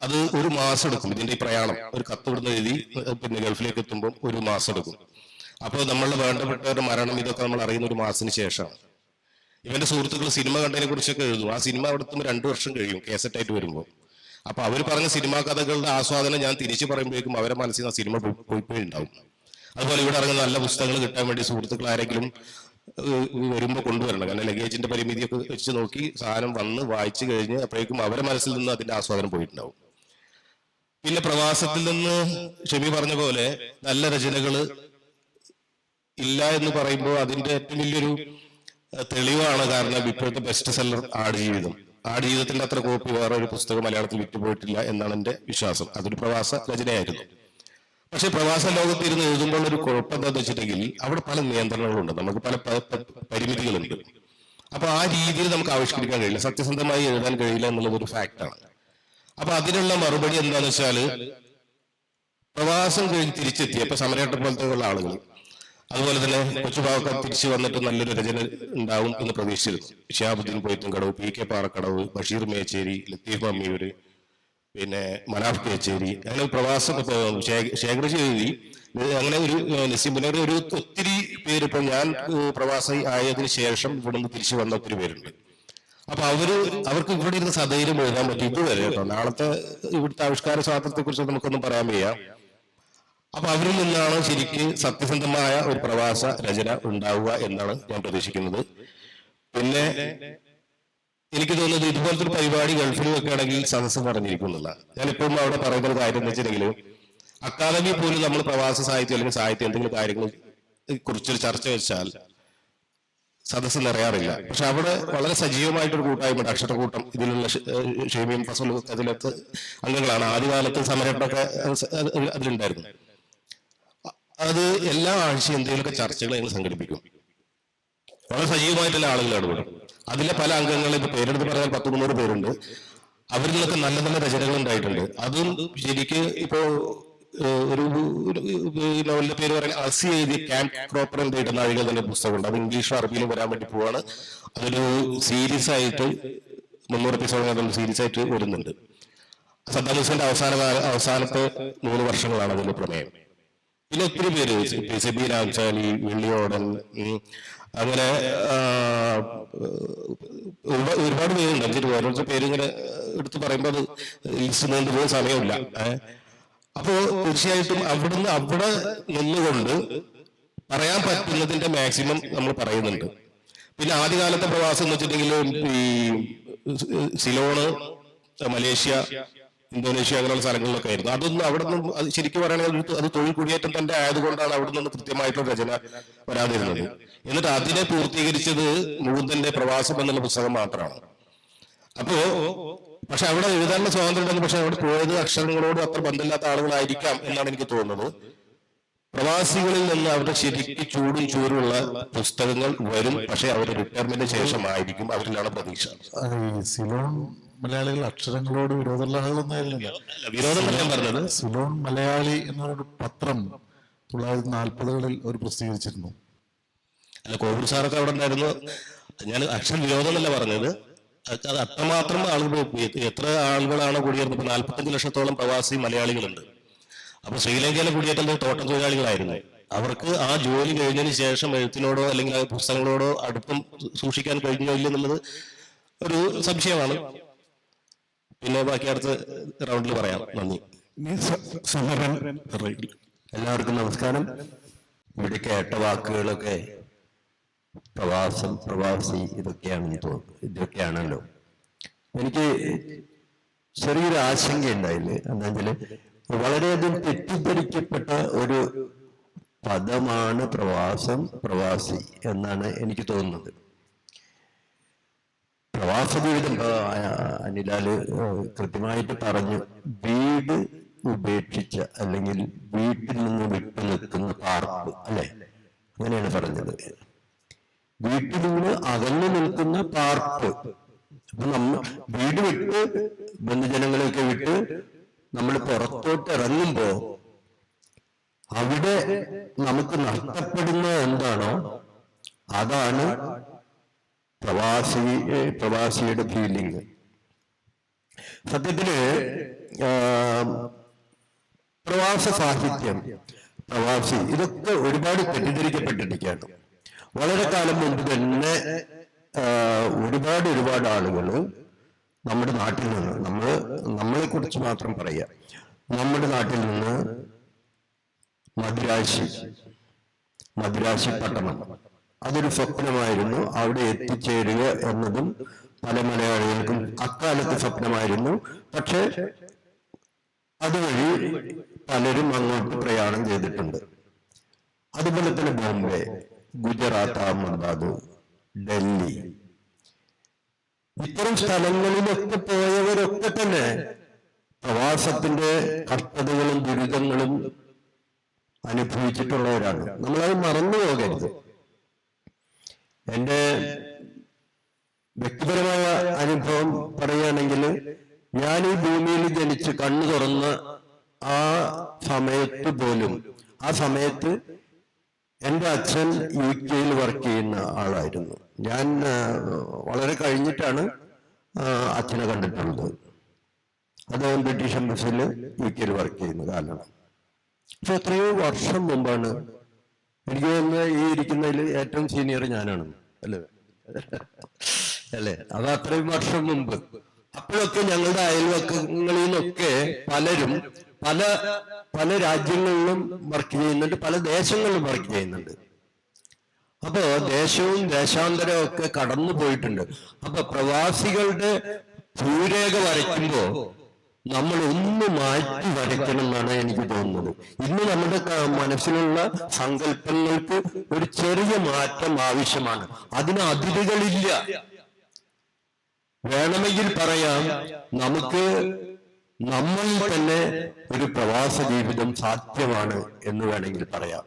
അത് 1 മാസം എടുക്കും. ഇതിന്റെ ഈ പ്രയാണം ഒരു കത്ത് ഇവിടുന്ന് എഴുതി പിന്നെ ഗൾഫിലേക്ക് എത്തുമ്പോൾ 1 മാസം എടുക്കും. അപ്പോൾ നമ്മളുടെ വേണ്ടപ്പെട്ടവരുടെ മരണം ഇതൊക്കെ നമ്മൾ അറിയുന്ന 1 മാസത്തിന് ശേഷമാണ്. ഇവന്റെ സുഹൃത്തുക്കൾ സിനിമ കണ്ടതിനെ കുറിച്ചൊക്കെ എഴുതും. ആ സിനിമ അവിടെ എത്തുമ്പോൾ 2 വർഷം കഴിയും കേസറ്റായിട്ട് വരുമ്പോൾ. അപ്പൊ അവർ പറഞ്ഞ സിനിമാ കഥകളുടെ ആസ്വാദനം ഞാൻ തിരിച്ചു പറയുമ്പോഴേക്കും അവരെ മനസ്സിൽ ആ സിനിമ പോയിപ്പോയിണ്ടാവും. അതുപോലെ ഇവിടെ ഇറങ്ങുന്ന നല്ല പുസ്തകങ്ങൾ കിട്ടാൻ വേണ്ടി സുഹൃത്തുക്കൾ ആരെങ്കിലും വരുമ്പോൾ കൊണ്ടുവരണം. കാരണം ലഗേജിന്റെ പരിമിതിയൊക്കെ വെച്ച് നോക്കി സാധനം വന്ന് വായിച്ചു കഴിഞ്ഞ് അപ്പോഴേക്കും അവരെ മനസ്സിൽ നിന്ന് അതിന്റെ ആസ്വാദനം പോയിട്ടുണ്ടാവും. പിന്നെ പ്രവാസത്തിൽ നിന്ന് ഷെമി പറഞ്ഞ പോലെ നല്ല രചനകള് ഇല്ല എന്ന് പറയുമ്പോൾ അതിന്റെ ഏറ്റവും വലിയൊരു തെളിവാണ്. കാരണം ഇപ്പോഴത്തെ ബെസ്റ്റ് സെല്ലർ ആടുജീവിതത്തിന്റെ അത്ര കോപ്പി വേറെ ഒരു പുസ്തകം മലയാളത്തിൽ വിറ്റുപോയിട്ടില്ല എന്നാണ് എന്റെ വിശ്വാസം. അതൊരു പ്രവാസ രചനയായിരുന്നു. പക്ഷെ പ്രവാസ ലോകത്ത് ഇരുന്ന് എഴുതുമ്പോൾ ഒരു കുഴപ്പം എന്താണെന്ന് വെച്ചിട്ടുണ്ടെങ്കിൽ അവിടെ പല നിയന്ത്രണങ്ങളുണ്ട്, നമുക്ക് പല പരിമിതികളുണ്ട്. അപ്പൊ ആ രീതിയിൽ നമുക്ക് ആവിഷ്കരിക്കാൻ കഴിയില്ല, സത്യസന്ധമായി എഴുതാൻ കഴിയില്ല എന്നുള്ളത് ഒരു ഫാക്റ്റാണ്. അപ്പൊ അതിനുള്ള മറുപടി എന്താണെന്ന് വെച്ചാല് പ്രവാസം കഴിഞ്ഞ് തിരിച്ചെത്തി ഇപ്പൊ സമരേട്ട പോലത്തെ ഉള്ള ആളുകൾ, അതുപോലെ തന്നെ കൊച്ചുപാവക്ക തിരിച്ചു വന്നിട്ട് നല്ലൊരു രചന ഉണ്ടാവും എന്ന് പ്രതീക്ഷിച്ചിരുന്നു. ഷിഹാബുദ്ദീൻ പൊയ്ത്തുംകടവ്, പി കെ പാറക്കടവ്, ബഷീർ മേച്ചേരി, ലത്തീഫ് മമ്മിയൂര്, പിന്നെ മനാഫ് കേച്ചേരി, അങ്ങനെ പ്രവാസം ശേഖരിച്ച് എഴുതി. അങ്ങനെ ഒരു നസീമിനയുടെ ഒരു ഒത്തിരി പേര് ഇപ്പൊ ഞാൻ പ്രവാസി ആയതിനു ശേഷം ഇവിടുന്ന് തിരിച്ചു വന്ന ഒത്തിരി പേരുണ്ട്. അപ്പൊ അവർക്ക് ഇവിടെ ഇരുന്ന് സധൈര്യം എഴുതാൻ പറ്റും ഇതുവരെ കേട്ടോ. നാളത്തെ ഇവിടുത്തെ ആവിഷ്കാര സ്വാതന്ത്ര്യത്തെ കുറിച്ച് നമുക്കൊന്നും പറയാൻ വയ്യ. അപ്പൊ അവരിൽ നിന്നാണ് ശരിക്ക് സത്യസന്ധമായ ഒരു പ്രവാസ രചന ഉണ്ടാവുക എന്നാണ് ഞാൻ പ്രതീക്ഷിക്കുന്നത്. പിന്നെ എനിക്ക് തോന്നുന്നത് ഇതുപോലത്തെ ഒരു പരിപാടി ഗൾഫിൽ വെക്കുകയാണെങ്കിൽ സദസ്സ് പറഞ്ഞിരിക്കുന്നില്ല. ഞാനിപ്പോഴും അവിടെ പറയുന്ന ഒരു കാര്യം എന്ന് വെച്ചിട്ടുണ്ടെങ്കിൽ അക്കാദമി പോലും നമ്മൾ പ്രവാസ സാഹിത്യം അല്ലെങ്കിൽ സാഹിത്യം എന്തെങ്കിലും കാര്യങ്ങളെ കുറിച്ചൊരു ചർച്ച വെച്ചാൽ സദസ്സ് നിറയാറില്ല. പക്ഷെ അവിടെ വളരെ സജീവമായിട്ടൊരു കൂട്ടായ്മ അക്ഷരക്കൂട്ടം, ഇതിലുള്ള ഷെമിയും ഫസലും അതിലൊക്കെ അംഗങ്ങളാണ്. ആദ്യകാലത്ത് സമരട്ടൊക്കെ അതിലുണ്ടായിരുന്നു. അത് എല്ലാ ആഴ്ചയും എന്തെങ്കിലുമൊക്കെ ചർച്ചകൾ ഞങ്ങൾ സംഘടിപ്പിക്കും. വളരെ സജീവമായിട്ടുള്ള ആളുകൾ ഇടപെടും. അതിലെ പല അംഗങ്ങളും ഇപ്പൊ പേരെടുത്ത് പറഞ്ഞാൽ 100-300 പേരുണ്ട്. അവരിൽ നിന്നൊക്കെ നല്ല നല്ല രചനകൾ ഉണ്ടായിട്ടുണ്ട്. അതും ശരിക്ക് ഇപ്പോ ഒരു നോവലിന്റെ പേര് പറയുന്നത് അസി എഴുതിയ ക്യാമ്പ് ക്രോപ്പർ എന്ന ഇടനാഴികൾ തന്നെ പുസ്തകമുണ്ട്. അത് ഇംഗ്ലീഷും അറബിയിലും വരാൻ വേണ്ടി പോവാണ്. അതൊരു സീരീസ് ആയിട്ട് 300 എപ്പിസോഡ് സീരീസ് ആയിട്ട് വരുന്നുണ്ട്. സദ്ദാം ഹുസൈന്റെ അവസാനത്തെ 3 വർഷങ്ങളാണ് അതിന്റെ പ്രമേയം. പിന്നെ ഒത്തിരി പേര് സിബി രാംചാലി, വെള്ളിയോടൻ, അങ്ങനെ ഒരുപാട് പേരുണ്ട്. എന്നിട്ട് ഓരോരുത്തർ പേര് ഇങ്ങനെ എടുത്ത് പറയുമ്പോൾ അത് ലിസ്റ്റ് നീണ്ടുപോകുന്ന സമയമില്ല. അപ്പോ തീർച്ചയായിട്ടും അവിടെ നിന്നുകൊണ്ട് പറയാൻ പറ്റുന്നതിന്റെ മാക്സിമം നമ്മൾ പറയുന്നുണ്ട്. പിന്നെ ആദ്യകാലത്തെ പ്രവാസം എന്ന് വെച്ചിട്ടുണ്ടെങ്കിൽ ഈ സിലോണ്, മലേഷ്യ, ഇന്തോനേഷ്യ അങ്ങനെയുള്ള സ്ഥലങ്ങളിലൊക്കെ ആയിരുന്നു. അതൊന്നും അവിടെ നിന്നും അത് ശരിക്കും പറയുകയാണെങ്കിൽ അത് തൊഴിൽ കുടിയേറ്റം തന്നെ ആയതുകൊണ്ടാണ് അവിടെ നിന്ന് കൃത്യമായിട്ടുള്ള രചന വരാതിരുന്നത്. എന്നിട്ട് അതിനെ പൂർത്തീകരിച്ചത് മുകുന്ദന്റെ പ്രവാസം എന്നുള്ള പുസ്തകം മാത്രമാണ്. അപ്പോ പക്ഷെ അവിടെ എഴുതാനുള്ള സ്വാതന്ത്ര്യം ഉണ്ടെന്ന്, പക്ഷെ അവിടെ പോയത് അക്ഷരങ്ങളോട് അത്ര ബന്ധമില്ലാത്ത ആളുകളായിരിക്കാം എന്നാണ് എനിക്ക് തോന്നുന്നത്. പ്രവാസികളിൽ നിന്ന് അവരുടെ ശരിക്ക് ചൂടും ചൂരുള്ള പുസ്തകങ്ങൾ വരും. പക്ഷെ അവരുടെ റിട്ടയർമെന്റിന് ശേഷമായിരിക്കും, അവരിലാണ് പ്രതീക്ഷ. സിലോൺ മലയാളികൾ അക്ഷരങ്ങളോട് വിരോധമുള്ള ആളുകളൊന്നും ആയിരുന്നില്ല. വിരോധം ഞാൻ പറഞ്ഞത് സിലോൺ മലയാളി എന്നൊരു പത്രം 1940-കളിൽ ഒരു പ്രസിദ്ധീകരിച്ചിരുന്നു. അല്ല, കോവിഡ് സാറൊക്കെ അവിടെ ഉണ്ടായിരുന്നു. ഞാൻ അക്ഷര വിരോധം എന്നല്ല പറഞ്ഞത്. അത് അത്രമാത്രം ആളുകൾ, എത്ര ആളുകളാണ് കുടിയേറുന്നത്? ഇപ്പൊ 45 ലക്ഷത്തോളം പ്രവാസി മലയാളികളുണ്ട്. അപ്പൊ ശ്രീലങ്കയിലെ കുടിയേറ്റം തോട്ടം തൊഴിലാളികളായിരുന്നു. അവർക്ക് ആ ജോലി കഴിഞ്ഞതിന് ശേഷം എഴുത്തിനോടോ അല്ലെങ്കിൽ ആ പുസ്തകങ്ങളോടോ അടുപ്പം സൂക്ഷിക്കാൻ കഴിഞ്ഞോ ഇല്ലെന്നുള്ളത് ഒരു സംശയമാണ്. പിന്നെ ബാക്കി അടുത്ത റൗണ്ടിൽ പറയാം. നന്ദി. എല്ലാവർക്കും നമസ്കാരം. ഇവിടെ കേട്ട വാക്കുകളൊക്കെ പ്രവാസം, പ്രവാസി ഇതൊക്കെയാണെന്ന് തോന്നുന്നു. ഇതൊക്കെയാണല്ലോ. എനിക്ക് ചെറിയൊരു ആശങ്ക ഉണ്ടായില്ലേ. എന്താ വളരെയധികം തെറ്റിദ്ധരിക്കപ്പെട്ട ഒരു പദമാണ് പ്രവാസം, പ്രവാസി എന്നാണ് എനിക്ക് തോന്നുന്നത്. പ്രവാസ ജീവിതം അനിലാല് കൃത്യമായിട്ട് പറഞ്ഞു. വീട് ഉപേക്ഷിച്ച അല്ലെങ്കിൽ വീട്ടിൽ നിന്ന് വിട്ടു നിൽക്കുന്ന പാർപ്പ്, അല്ലെ? അങ്ങനെയാണ് പറഞ്ഞത്. വീട്ടിൽ നിന്ന് അകന്നു നിൽക്കുന്ന പാർപ്പ്. അപ്പൊ വീട് വിട്ട് ബന്ധുജനങ്ങളെയൊക്കെ വിട്ട് നമ്മൾ പുറത്തോട്ട് ഇറങ്ങുമ്പോ അവിടെ നമുക്ക് നഷ്ടപ്പെടുന്ന എന്താണോ അതാണ് പ്രവാസിയുടെ ഫീലിംഗ്. സത്യത്തില് പ്രവാസ സാഹിത്യം, പ്രവാസി ഇതൊക്കെ ഒരുപാട് തെറ്റിദ്ധരിക്കപ്പെട്ടിരിക്കുകയാണ്. വളരെ കാലം മുമ്പ് തന്നെ ഒരുപാട് ആളുകൾ നമ്മുടെ നാട്ടിൽ നിന്ന്, നമ്മളെ കുറിച്ച് മാത്രം പറയാം, നമ്മുടെ നാട്ടിൽ നിന്ന് മദ്രാശി പട്ടണം അതൊരു സ്വപ്നമായിരുന്നു. അവിടെ എത്തിച്ചേരുക എന്നതും പല മലയാളികൾക്കും അക്കാലത്ത് സ്വപ്നമായിരുന്നു. പക്ഷെ അതുവഴി പലരും അങ്ങോട്ട് പ്രയാണം ചെയ്തിട്ടുണ്ട്. അതുപോലെ തന്നെ ബോംബെ, ഗുജറാത്ത്, അഹമ്മദാബാദ്, ഡൽഹി, ഇത്തരം സ്ഥലങ്ങളിലൊക്കെ പോയവരൊക്കെ തന്നെ പ്രവാസത്തിന്റെ കഷ്ടതകളും ദുരിതങ്ങളും അനുഭവിച്ചിട്ടുള്ളവരാണ്. നമ്മളത് മറന്നു പോകരുത്. എന്റെ വ്യക്തിപരമായ അനുഭവം പറയുകയാണെങ്കിൽ, ഞാൻ ഈ ഭൂമിയിൽ ജനിച്ച് കണ്ണു തുറന്ന ആ സമയത്ത് എൻ്റെ അച്ഛൻ UK വർക്ക് ചെയ്യുന്ന ആളായിരുന്നു. ഞാൻ വളരെ കഴിഞ്ഞിട്ടാണ് അച്ഛനെ കണ്ടിട്ടുള്ളത്. അദ്ദേഹം ബ്രിട്ടീഷ് എംബസിയിൽ UK വർക്ക് ചെയ്യുന്ന കാലമാണ്. പക്ഷെ എത്രയോ വർഷം മുമ്പാണ്. എനിക്ക് തോന്നുന്നത് ഈ ഇരിക്കുന്നതിൽ ഏറ്റവും സീനിയർ ഞാനാണ്, അല്ലേ? അത് അത്രയും വർഷം മുമ്പ്. അപ്പോഴൊക്കെ ഞങ്ങളുടെ അയൽവക്കങ്ങളിൽ നിന്നൊക്കെ പലരും പല രാജ്യങ്ങളിലും വർക്ക് ചെയ്യുന്നുണ്ട്, പല ദേശങ്ങളിലും വർക്ക് ചെയ്യുന്നുണ്ട്. അപ്പോ ദേശവും ദേശാന്തരവും ഒക്കെ കടന്നു പോയിട്ടുണ്ട്. അപ്പൊ പ്രവാസികളുടെ ഭൂരേഖ വരയ്ക്കുമ്പോ നമ്മൾ ഒന്ന് മാറ്റി വരയ്ക്കണം എന്നാണ് എനിക്ക് തോന്നുന്നത്. ഇന്ന് നമ്മുടെ മനസ്സിലുള്ള സങ്കല്പങ്ങൾക്ക് ഒരു ചെറിയ മാറ്റം ആവശ്യമാണ്. അതിന് അതിരുകളില്ല. വേണമെങ്കിൽ പറയാം, നമുക്ക് നമ്മളിൽ തന്നെ ഒരു പ്രവാസ ജീവിതം സാധ്യമാണ് എന്ന് വേണമെങ്കിൽ പറയാം.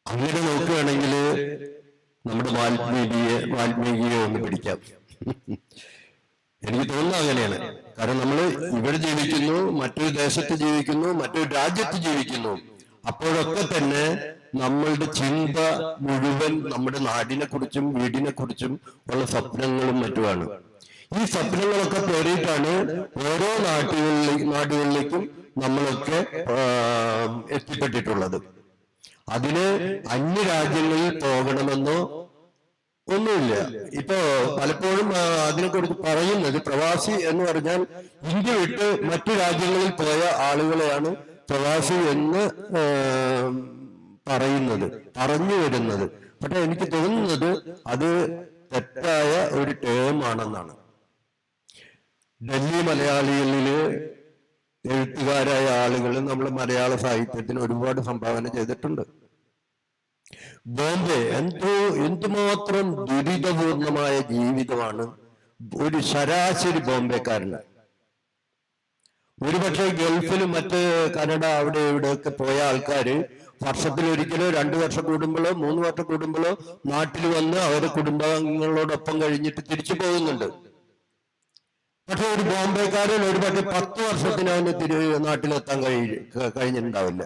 അങ്ങനെ നോക്കുകയാണെങ്കിൽ നമ്മുടെ വാൽമീകിയെ ഒന്ന് പിടിക്കാം. എനിക്ക് തോന്നുന്നത് അങ്ങനെയാണ്. കാരണം നമ്മൾ ഇവിടെ ജീവിക്കുന്നു, മറ്റൊരു ദേശത്ത് ജീവിക്കുന്നു, മറ്റൊരു രാജ്യത്ത് ജീവിക്കുന്നു. അപ്പോഴൊക്കെ തന്നെ നമ്മളുടെ ചിന്ത മുഴുവൻ നമ്മുടെ നാടിനെ കുറിച്ചും വീടിനെ കുറിച്ചും ഉള്ള സ്വപ്നങ്ങളും മറ്റുമാണ്. ഈ സ്വപ്നങ്ങളൊക്കെ പേറിയിട്ടാണ് ഓരോ നാടുകളിലേക്കും നമ്മളൊക്കെ എത്തിപ്പെട്ടിട്ടുള്ളത്. അതിന് അന്യരാജ്യങ്ങളിൽ പോകണമെന്നോ ഒന്നുമില്ല. ഇപ്പോ പലപ്പോഴും അതിനെക്കുറിച്ച് പറയുന്നത്, പ്രവാസി എന്ന് പറഞ്ഞാൽ ഇന്ത്യ വിട്ട് മറ്റു രാജ്യങ്ങളിൽ പോയ ആളുകളെയാണ് പ്രവാസി എന്ന് പറഞ്ഞു വരുന്നത്. പക്ഷെ എനിക്ക് തോന്നുന്നത് അത് തെറ്റായ ഒരു ടേം ആണെന്നാണ്. ഡൽഹി മലയാളികളില് എഴുത്തുകാരായ ആളുകൾ നമ്മുടെ മലയാള സാഹിത്യത്തിന് ഒരുപാട് സംഭാവന ചെയ്തിട്ടുണ്ട്. ബോംബെ എന്തുമാത്രം ദുരിതപൂർണമായ ജീവിതമാണ് ഒരു ശരാശരി ബോംബെക്കാരന്. ഒരുപക്ഷെ ഗൾഫിലും മറ്റ് കനഡ അവിടെ ഇവിടെയൊക്കെ പോയ ആൾക്കാര് വർഷത്തിലൊരിക്കലോ 2 വർഷം കൂടുമ്പോഴോ 3 വർഷം കൂടുമ്പോഴോ നാട്ടിൽ വന്ന് അവരുടെ കുടുംബാംഗങ്ങളോടൊപ്പം കഴിഞ്ഞിട്ട് തിരിച്ചു പോകുന്നുണ്ട്. പക്ഷെ ഒരു ബോംബെക്കാരൻ ഒരുപക്ഷെ 10 വർഷത്തിന് അവന് നാട്ടിലെത്താൻ കഴിഞ്ഞിട്ടുണ്ടാവില്ല.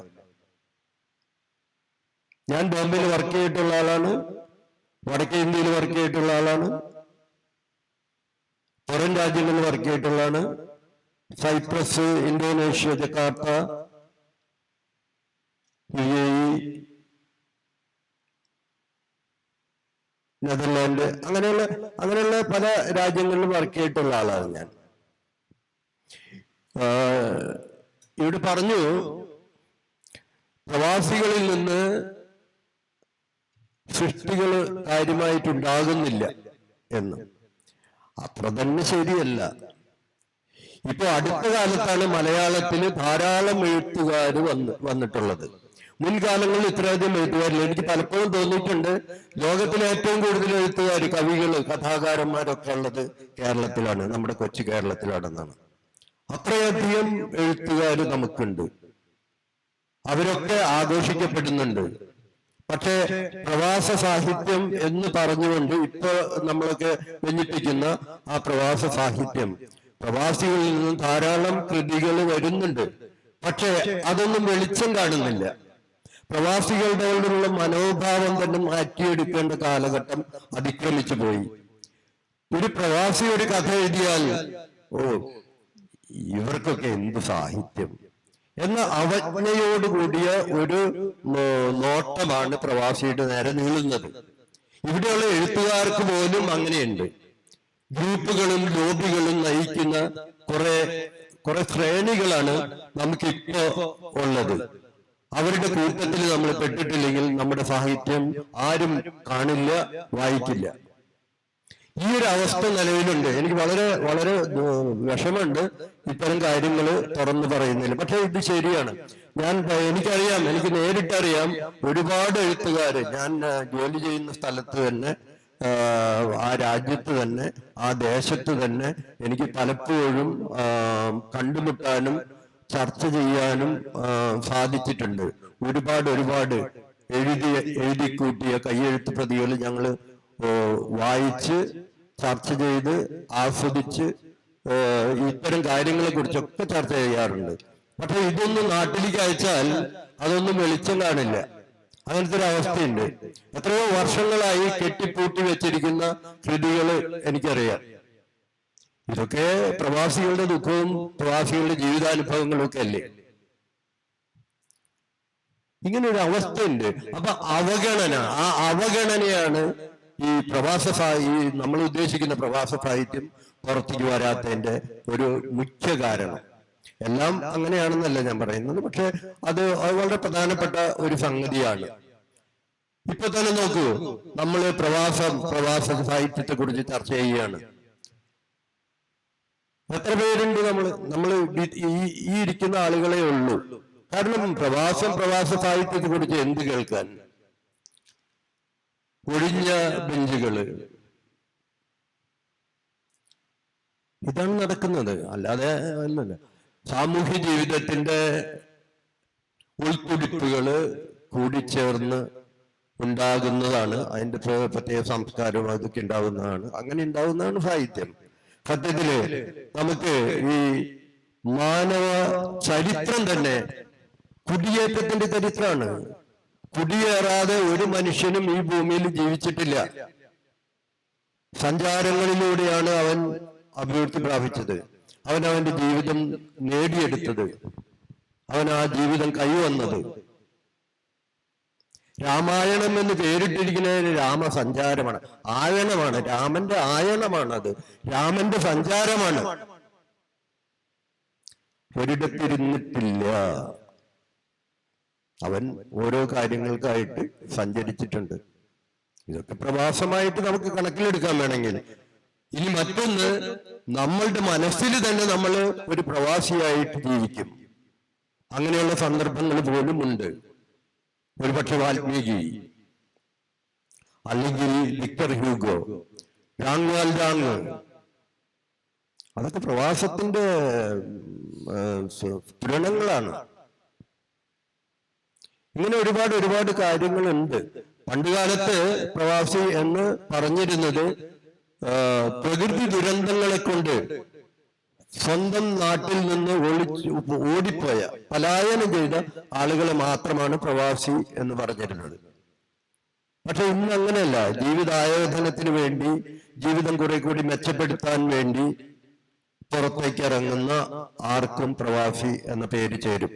ഞാൻ ബോംബെയിൽ വർക്ക് ചെയ്തിട്ടുള്ള ആളാണ്, വടക്കേ ഇന്ത്യയിൽ വർക്ക് ചെയ്തിട്ടുള്ള ആളാണ്, പുറം രാജ്യങ്ങളിൽ വർക്ക് ചെയ്തിട്ടുള്ളതാണ്. Cyprus, Indonesia, Jakarta, UAE, Netherland, അങ്ങനെയുള്ള പല രാജ്യങ്ങളിലും വർക്ക് ചെയ്തിട്ടുള്ള ആളാണ് ഞാൻ. ഇവിടെ പറഞ്ഞു പ്രവാസികളിൽ നിന്ന് സൃഷ്ടികൾ കാര്യമായിട്ടുണ്ടാകുന്നില്ല എന്ന്. അത്ര തന്നെ ശരിയല്ല. ഇപ്പൊ അടുത്ത കാലത്താണ് മലയാളത്തിൽ ധാരാളം എഴുത്തുകാർ വന്നിട്ടുള്ളത്. മുൻകാലങ്ങളിൽ ഇത്രയധികം എഴുത്തുകാരില്ല. എനിക്ക് പലപ്പോഴും തോന്നിയിട്ടുണ്ട് ലോകത്തിലെ ഏറ്റവും കൂടുതൽ എഴുത്തുകാർ, കവികൾ, കഥാകാരന്മാരൊക്കെ ഉള്ളത് കേരളത്തിലാണ്, നമ്മുടെ കൊച്ചു കേരളത്തിലാണെന്നാണ്. അത്രയധികം എഴുത്തുകാർ നമുക്കുണ്ട്. അവരൊക്കെ ആഘോഷിക്കപ്പെടുന്നുണ്ട്. പക്ഷേ പ്രവാസ സാഹിത്യം എന്ന് പറഞ്ഞുകൊണ്ട് ഇപ്പൊ നമ്മളൊക്കെ വെഞ്ഞിപ്പിക്കുന്ന ആ പ്രവാസ സാഹിത്യം, പ്രവാസികളിൽ നിന്നും ധാരാളം കൃതികൾ വരുന്നുണ്ട്. പക്ഷേ അതൊന്നും വെളിച്ചം കാണുന്നില്ല. പ്രവാസികളുടെ ഉള്ള മനോഭാവം തന്നെ മാറ്റിയെടുക്കേണ്ട കാലഘട്ടം അതിക്രമിച്ചു പോയി. ഒരു പ്രവാസി ഒരു കഥ എഴുതിയാൽ ഇവർക്കൊക്കെ എന്ത് സാഹിത്യം എന്ന അവജ്ഞയോടുകൂടിയ ഒരു നോട്ടമാണ് പ്രവാസിയുടെ നേരെ നീളുന്നത്. ഇവിടെയുള്ള എഴുത്തുകാർക്ക് പോലും അങ്ങനെയുണ്ട്. ഗ്രൂപ്പുകളും ലോബികളും നയിക്കുന്ന കുറെ ശ്രേണികളാണ് നമുക്കിപ്പോ ഉള്ളത്. അവരുടെ കൂട്ടത്തിൽ നമ്മൾ പെട്ടിട്ടില്ലെങ്കിൽ നമ്മുടെ സാഹിത്യം ആരും കാണില്ല, വായിക്കില്ല. ഈ ഒരു അവസ്ഥ നിലവിലുണ്ട്. എനിക്ക് വളരെ വളരെ വിഷമമുണ്ട് ഇത്തരം കാര്യങ്ങൾ തുറന്നു പറയുന്നതിൽ. പക്ഷെ ഇത് ശരിയാണ്. എനിക്കറിയാം, എനിക്ക് നേരിട്ടറിയാം ഒരുപാട് എഴുത്തുകാര്. ഞാൻ ജോലി ചെയ്യുന്ന സ്ഥലത്ത് തന്നെ, ആ രാജ്യത്ത് തന്നെ, ആ ദേശത്ത് തന്നെ എനിക്ക് പലപ്പോഴും കണ്ടുമുട്ടാനും ചർച്ച ചെയ്യാനും സാധിച്ചിട്ടുണ്ട്. ഒരുപാട് എഴുതിക്കൂട്ടിയ കയ്യെഴുത്ത് പ്രതികൾ ഞങ്ങൾ വായിച്ച് ചർച്ച ചെയ്ത് ആസ്വദിച്ച് ഇത്തരം കാര്യങ്ങളെ കുറിച്ചൊക്കെ ചർച്ച ചെയ്യാറുണ്ട്. പക്ഷെ ഇതൊന്നും നാട്ടിലേക്ക് അയച്ചാൽ അതൊന്നും വെളിച്ചം കാണില്ല. അങ്ങനത്തെ ഒരു അവസ്ഥയുണ്ട്. എത്രയോ വർഷങ്ങളായി കെട്ടിപ്പൂട്ടി വെച്ചിരിക്കുന്ന കൃതികൾ എനിക്കറിയാം. ഇതൊക്കെ പ്രവാസികളുടെ ദുഃഖവും പ്രവാസികളുടെ ജീവിതാനുഭവങ്ങളും ഒക്കെ അല്ലേ. ഇങ്ങനെ ഒരു അവസ്ഥയുണ്ട്. അപ്പൊ ആ അവഗണനയാണ് ഈ നമ്മൾ ഉദ്ദേശിക്കുന്ന പ്രവാസ സാഹിത്യം പുറത്തേക്ക് വരാത്തതിന്റെ ഒരു മുഖ്യ കാരണം. എല്ലാം അങ്ങനെയാണെന്നല്ല ഞാൻ പറയുന്നത്, പക്ഷെ അത് വളരെ പ്രധാനപ്പെട്ട ഒരു സംഗതിയാണ്. ഇപ്പൊ തന്നെ നോക്കൂ, നമ്മൾ പ്രവാസ സാഹിത്യത്തെ കുറിച്ച് ചർച്ച ചെയ്യുകയാണ്. എത്ര പേരുണ്ട്? നമ്മൾ ഈ ഇരിക്കുന്ന ആളുകളെ ഉള്ളൂ. കാരണം പ്രവാസ സാഹിത്യത്തെ കുറിച്ച് എന്ത് കേൾക്കാൻ? ഒഴിഞ്ഞ ബെഞ്ചുകള്, ഇതാണ് നടക്കുന്നത്. അല്ലാതെ അല്ലല്ല. സാമൂഹ്യ ജീവിതത്തിന്റെ ഉൾത്തുടിപ്പുകള് കൂടിച്ചേർന്ന് ഉണ്ടാകുന്നതാണ്. അതിന്റെ പ്രത്യേക സംസ്കാരവും അതൊക്കെ ഉണ്ടാവുന്നതാണ്. അങ്ങനെ ഉണ്ടാവുന്നതാണ് സാഹിത്യം. സത്യത്തില് നമുക്ക് ഈ മാനവ ചരിത്രം തന്നെ കുടിയേറ്റത്തിന്റെ ചരിത്രമാണ്. കുടിയേറാതെ ഒരു മനുഷ്യനും ഈ ഭൂമിയിൽ ജീവിച്ചിട്ടില്ല. സഞ്ചാരങ്ങളിലൂടെയാണ് അവൻ അഭിവൃദ്ധി പ്രാപിച്ചത്. അവന്റെ ജീവിതം നേടിയെടുത്തത്. അവൻ ആ ജീവിതം കൈവന്നത്. രാമായണം എന്ന് പേരിട്ടിരിക്കുന്നതിന് രാമസഞ്ചാരമാണ്, ആയണമാണ്. രാമന്റെ ആയണമാണ് അത്. രാമന്റെ സഞ്ചാരമാണ്. ഒരിടത്തിരുന്നിട്ടില്ല. അവൻ ഓരോ കാര്യങ്ങൾക്കായിട്ട് സഞ്ചരിച്ചിട്ടുണ്ട്. ഇതൊക്കെ പ്രവാസമായിട്ട് നമുക്ക് കണക്കിലെടുക്കാൻ വേണമെങ്കിൽ. ഇനി മറ്റൊന്ന്, നമ്മളുടെ മനസ്സിൽ തന്നെ നമ്മൾ ഒരു പ്രവാസിയായിട്ട് ജീവിക്കും. അങ്ങനെയുള്ള സന്ദർഭങ്ങൾ പോലും ഉണ്ട്. ഒരുപക്ഷെ വാൽമീകി, അല്ലെങ്കിൽ വിക്ടർ ഹ്യൂഗോ, രാംവാൽ രാങ്, അതൊക്കെ പ്രവാസത്തിന്റെ കിരണങ്ങളാണ്. ഇങ്ങനെ ഒരുപാട് കാര്യങ്ങളുണ്ട്. പണ്ടുകാലത്ത് പ്രവാസി എന്ന് പറഞ്ഞിരുന്നത് പ്രകൃതി ദുരന്തങ്ങളെ കൊണ്ട് സ്വന്തം നാട്ടിൽ നിന്ന് ഓടിപ്പോയ, പലായനം ചെയ്ത ആളുകളെ മാത്രമാണ് പ്രവാസി എന്ന് പറഞ്ഞിരുന്നത്. പക്ഷെ ഇന്ന് അങ്ങനെയല്ല. ജീവിതായോധനത്തിന് വേണ്ടി, ജീവിതം കുറെ കൂടി മെച്ചപ്പെടുത്താൻ വേണ്ടി പുറത്തേക്ക് ഇറങ്ങുന്ന ആർക്കും പ്രവാസി എന്ന പേര് ചേരും.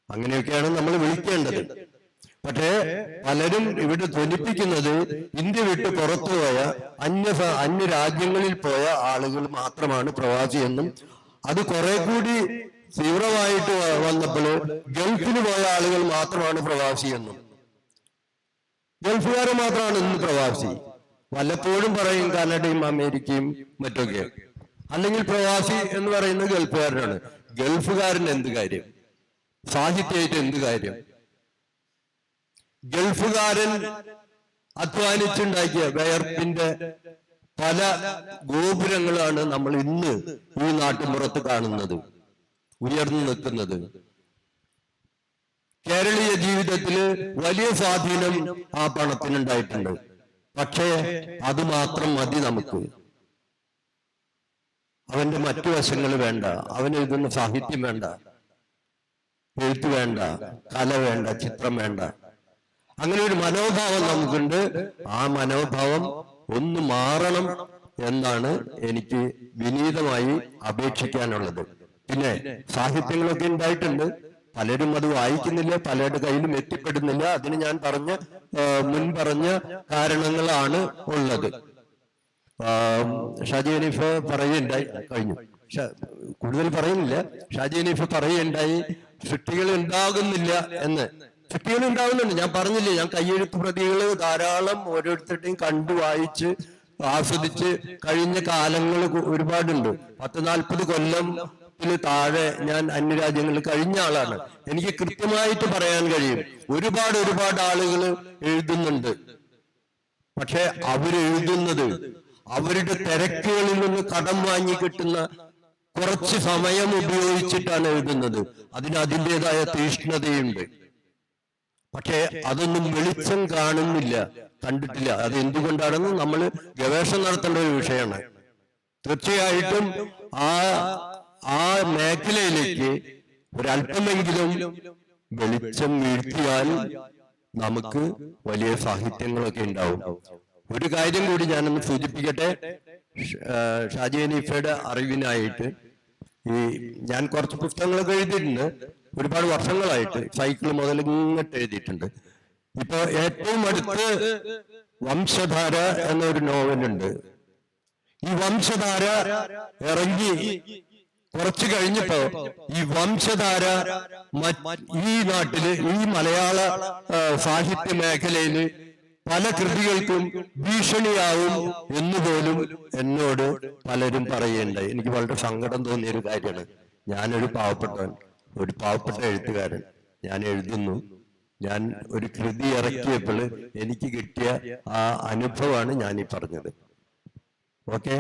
അങ്ങനെയൊക്കെയാണ് നമ്മൾ വിളിക്കേണ്ടത്. പക്ഷേ പലരും ഇവിടെ ധ്വനിപ്പിക്കുന്നത് ഇന്ത്യ വിട്ട് പുറത്തുപോയ അന്യ രാജ്യങ്ങളിൽ പോയ ആളുകൾ മാത്രമാണ് പ്രവാസി എന്നും, അത് കുറെ കൂടി തീവ്രമായിട്ട് വന്നപ്പോൾ ഗൾഫിന് പോയ ആളുകൾ മാത്രമാണ് പ്രവാസി എന്നും, ഗൾഫുകാർ മാത്രമാണ് ഇന്ന് പ്രവാസി. വല്ലപ്പോഴും പറയും കാനഡയും അമേരിക്കയും മറ്റൊക്കെ. അല്ലെങ്കിൽ പ്രവാസി എന്ന് പറയുന്നത് ഗൾഫുകാരനാണ്. ഗൾഫുകാരൻ എന്ത് കാര്യം? സാഹിത്യമായിട്ട് എന്ത് കാര്യം? ഗൾഫുകാരൻ അധ്വാനിച്ചുണ്ടാക്കിയ വിയർപ്പിന്റെ പല ഗോപുരങ്ങളാണ് നമ്മൾ ഇന്ന് ഈ നാട്ടിൻപുറത്ത് കാണുന്നത്, ഉയർന്നു നിൽക്കുന്നത്. കേരളീയ ജീവിതത്തിൽ വലിയ സ്വാധീനം ആ പണത്തിനുണ്ടായിട്ടുണ്ട്. പക്ഷേ അത് മാത്രം മതി നമുക്ക്. അവന്റെ മറ്റു വശങ്ങൾ വേണ്ട, അവൻ എഴുതുന്ന സാഹിത്യം വേണ്ട, എഴുത്ത് വേണ്ട, കല വേണ്ട, ചിത്രം വേണ്ട. അങ്ങനെ ഒരു മനോഭാവം നമുക്കുണ്ട്. ആ മനോഭാവം ഒന്ന് മാറണം എന്നാണ് എനിക്ക് വിനീതമായി അപേക്ഷിക്കാനുള്ളത്. പിന്നെ സാഹിത്യങ്ങളൊക്കെ ഉണ്ടായിട്ടുണ്ട്, പലരും അത് വായിക്കുന്നില്ല, പലരുടെ കയ്യിലും എത്തിപ്പെടുന്നില്ല. അതിന് ഞാൻ മുൻ പറഞ്ഞ കാരണങ്ങളാണ് ഉള്ളത്. ഷാജി ഹനീഫ് പറയുണ്ടായി, കഴിഞ്ഞു, കൂടുതൽ പറയുന്നില്ല. ഷാജി ഹനീഫ് പറയുണ്ടായി സൃഷ്ടികൾ ഉണ്ടാകുന്നില്ല എന്ന്. സൃഷ്ടികൾ ഉണ്ടാകുന്നുണ്ട്, ഞാൻ പറഞ്ഞില്ലേ, ഞാൻ കയ്യെഴുത്ത് പ്രതികൾ ധാരാളം ഓരോരുത്തരുടെയും കണ്ടു വായിച്ച് ആസ്വദിച്ച് കഴിഞ്ഞ കാലങ്ങൾ ഒരുപാടുണ്ട്. 40-40 കൊല്ലത്തിന് താഴെ ഞാൻ അന്യരാജ്യങ്ങളിൽ കഴിഞ്ഞ ആളാണ്. എനിക്ക് കൃത്യമായിട്ട് പറയാൻ കഴിയും, ഒരുപാട് ആളുകൾ എഴുതുന്നുണ്ട്. പക്ഷെ അവരെഴുതുന്നത് അവരുടെ തിരക്കുകളിൽ നിന്ന് കടം വാങ്ങി കിട്ടുന്ന കുറച്ച് സമയം ഉപയോഗിച്ചിട്ടാണ് എഴുതുന്നത്. അതിന് അതിൻ്റെതായ തീഷ്ണതയുണ്ട്. പക്ഷെ അതൊന്നും വെളിച്ചം കാണുന്നില്ല, കണ്ടിട്ടില്ല. അത് എന്തുകൊണ്ടാണെന്ന് നമ്മൾ ഗവേഷണം നടത്തേണ്ട ഒരു വിഷയമാണ്. തീർച്ചയായിട്ടും ആ മേഖലയിലേക്ക് ഒരല്പമെങ്കിലും വെളിച്ചം വീഴ്ത്തിയാൽ നമുക്ക് വലിയ സാഹിത്യങ്ങളൊക്കെ ഉണ്ടാവും. ഒരു കാര്യം കൂടി ഞാനൊന്ന് സൂചിപ്പിക്കട്ടെ. ഷാജി ഹനീഫയുടെ അറിവിനായിട്ട് ഞാൻ കുറച്ച് പുസ്തകങ്ങളൊക്കെ എഴുതിയിട്ടുണ്ട്, ഒരുപാട് വർഷങ്ങളായിട്ട്. സൈക്കിൾ മുതൽ ഇങ്ങോട്ട് എഴുതിയിട്ടുണ്ട്. ഇപ്പൊ ഏറ്റവും അടുത്ത് വംശധാര എന്നൊരു നോവലുണ്ട്. ഈ വംശധാര ഇറങ്ങി കുറച്ചു കഴിഞ്ഞപ്പോ ഈ വംശധാര ഈ നാട്ടില്, ഈ മലയാള സാഹിത്യ മേഖലയില് പല കൃതികൾക്കും ഭീഷണിയാവും എന്നുപോലും എന്നോട് പലരും പറയുണ്ടായി. എനിക്ക് വളരെ സങ്കടം തോന്നിയൊരു കാര്യമാണ്. ഞാനൊരു പാവപ്പെട്ട എഴുത്തുകാരൻ, ഞാൻ എഴുതുന്നു. ഞാൻ ഒരു കൃതി ഇറക്കിയപ്പോൾ എനിക്ക് കിട്ടിയ ആ അനുഭവമാണ് ഞാൻ ഈ പറഞ്ഞത്. ഓക്കെ,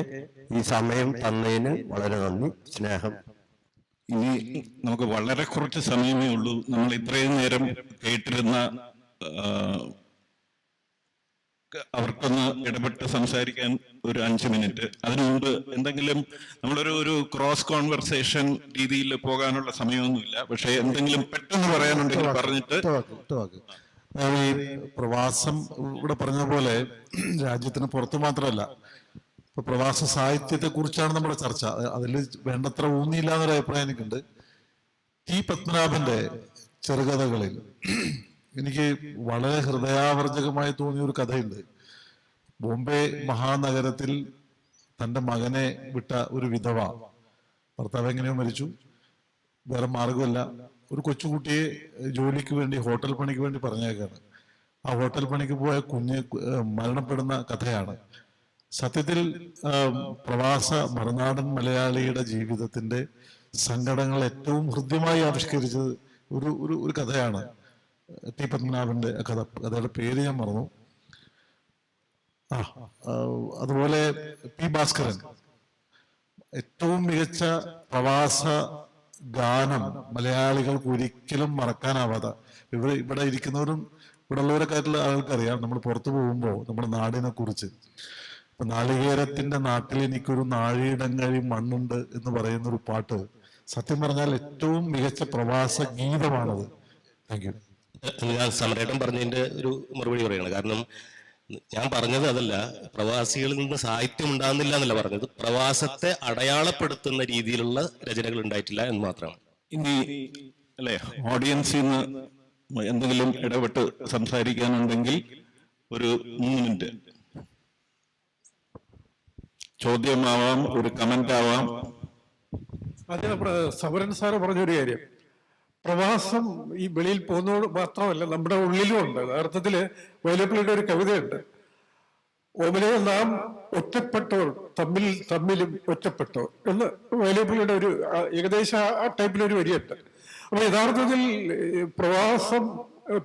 ഈ സമയം തന്നതിന് വളരെ നന്ദി, സ്നേഹം. ഇനി നമുക്ക് വളരെ കുറച്ച് സമയമേ ഉള്ളൂ. നമ്മൾ ഇത്രയും നേരം കേട്ടിരുന്ന അവർക്കൊന്ന് ഇടപെട്ട് സംസാരിക്കാൻ ഒരു 5 മിനിറ്റ്. അതിനു മുമ്പ് എന്തെങ്കിലും നമ്മളൊരു ക്രോസ് കോൺവെർസേഷൻ രീതിയിൽ പോകാനുള്ള സമയമൊന്നുമില്ല. പക്ഷെ എന്തെങ്കിലും പെട്ടെന്ന് പറയാനുണ്ടെങ്കിൽ പറഞ്ഞിട്ട്. ഈ പ്രവാസം ഇവിടെ പറഞ്ഞ പോലെ രാജ്യത്തിന് പുറത്ത് മാത്രമല്ല, ഇപ്പൊ പ്രവാസ സാഹിത്യത്തെ കുറിച്ചാണ് നമ്മുടെ ചർച്ച. അതിൽ വേണ്ടത്ര ഊന്നിയില്ല എന്നൊരു അഭിപ്രായം എനിക്കുണ്ട്. ടി പത്മനാഭന്റെ ചെറുകഥകളിൽ എനിക്ക് വളരെ ഹൃദയാവർജകമായി തോന്നിയ ഒരു കഥയുണ്ട്. ബോംബെ മഹാനഗരത്തിൽ തന്റെ മകനെ വിട്ട ഒരു വിധവ, ഭർത്താവ് എങ്ങനെയോ മരിച്ചു, വേറെ മാർഗമല്ല, ഒരു കൊച്ചുകുട്ടിയെ ജോലിക്ക് വേണ്ടി, ഹോട്ടൽ പണിക്ക് വേണ്ടി പറഞ്ഞേക്കാണ്. ആ ഹോട്ടൽ പണിക്ക് പോയ കുഞ്ഞ് മരണപ്പെടുന്ന കഥയാണ്. സത്യത്തിൽ പ്രവാസ മറുനാടൻ മലയാളിയുടെ ജീവിതത്തിന്റെ സങ്കടങ്ങൾ ഏറ്റവും ഹൃദ്യമായി ആവിഷ്കരിച്ചത് ഒരു കഥയാണ്. ടി പത്മനാഭന്റെ കഥയുടെ പേര് ഞാൻ മറന്നു. അതുപോലെ പി ഭാസ്കരൻ ഏറ്റവും മികച്ച പ്രവാസ ഗാനം മലയാളികൾക്ക് ഒരിക്കലും മറക്കാനാവാത്ത, ഇവിടെ ഇരിക്കുന്നവരും ഇവിടെ ഉള്ളവരൊക്കെയായിട്ടുള്ള ആൾക്കറിയാം, നമ്മൾ പുറത്തു പോകുമ്പോൾ നമ്മുടെ നാടിനെ കുറിച്ച്. ഇപ്പൊ നാളികേരത്തിന്റെ നാട്ടിൽ എനിക്കൊരു നാഴിയിടങ്ങഴി മണ്ണുണ്ട് എന്ന് പറയുന്ന ഒരു പാട്ട് സത്യം പറഞ്ഞാൽ ഏറ്റവും മികച്ച പ്രവാസ ഗീതമാണത്. Thank you. ഞാൻ സമരേട്ടൻ പറഞ്ഞതിന്റെ ഒരു മറുപടി പറയുകയാണ്. കാരണം ഞാൻ പറഞ്ഞത് അതല്ല, പ്രവാസികളിൽ നിന്ന് സാഹിത്യം ഉണ്ടാകുന്നില്ല എന്നല്ല പറഞ്ഞത്, പ്രവാസത്തെ അടയാളപ്പെടുത്തുന്ന രീതിയിലുള്ള രചനകൾ ഉണ്ടായിട്ടില്ല എന്ന് മാത്രമാണ്. ഇനി അല്ലെ ഓഡിയൻസിൽ നിന്ന് എന്തെങ്കിലും ഇടപെട്ട് സംസാരിക്കാനുണ്ടെങ്കിൽ ഒരു 3 മിനിറ്റ്. ചോദ്യമാവാം, ഒരു കമന്റ് ആവാം. അത് സമരൻ സാറ് പറഞ്ഞൊരു കാര്യം, പ്രവാസം ഈ വെളിയിൽ പോകുന്നതോട് മാത്രമല്ല നമ്മുടെ ഉള്ളിലും ഉണ്ട്. അർത്ഥത്തില് വൈലോപ്പിള്ളിയുടെ ഒരു കവിതയുണ്ട്, ഓമനയെ നാം ഒറ്റപ്പെട്ടവർ തമ്മിലും ഒറ്റപ്പെട്ടവർ എന്ന് വൈലോപ്പിള്ളിയുടെ ഒരു ഏകദേശം ആ ടൈപ്പിലൊരു വരിയുണ്ട്. അപ്പൊ യഥാർത്ഥത്തിൽ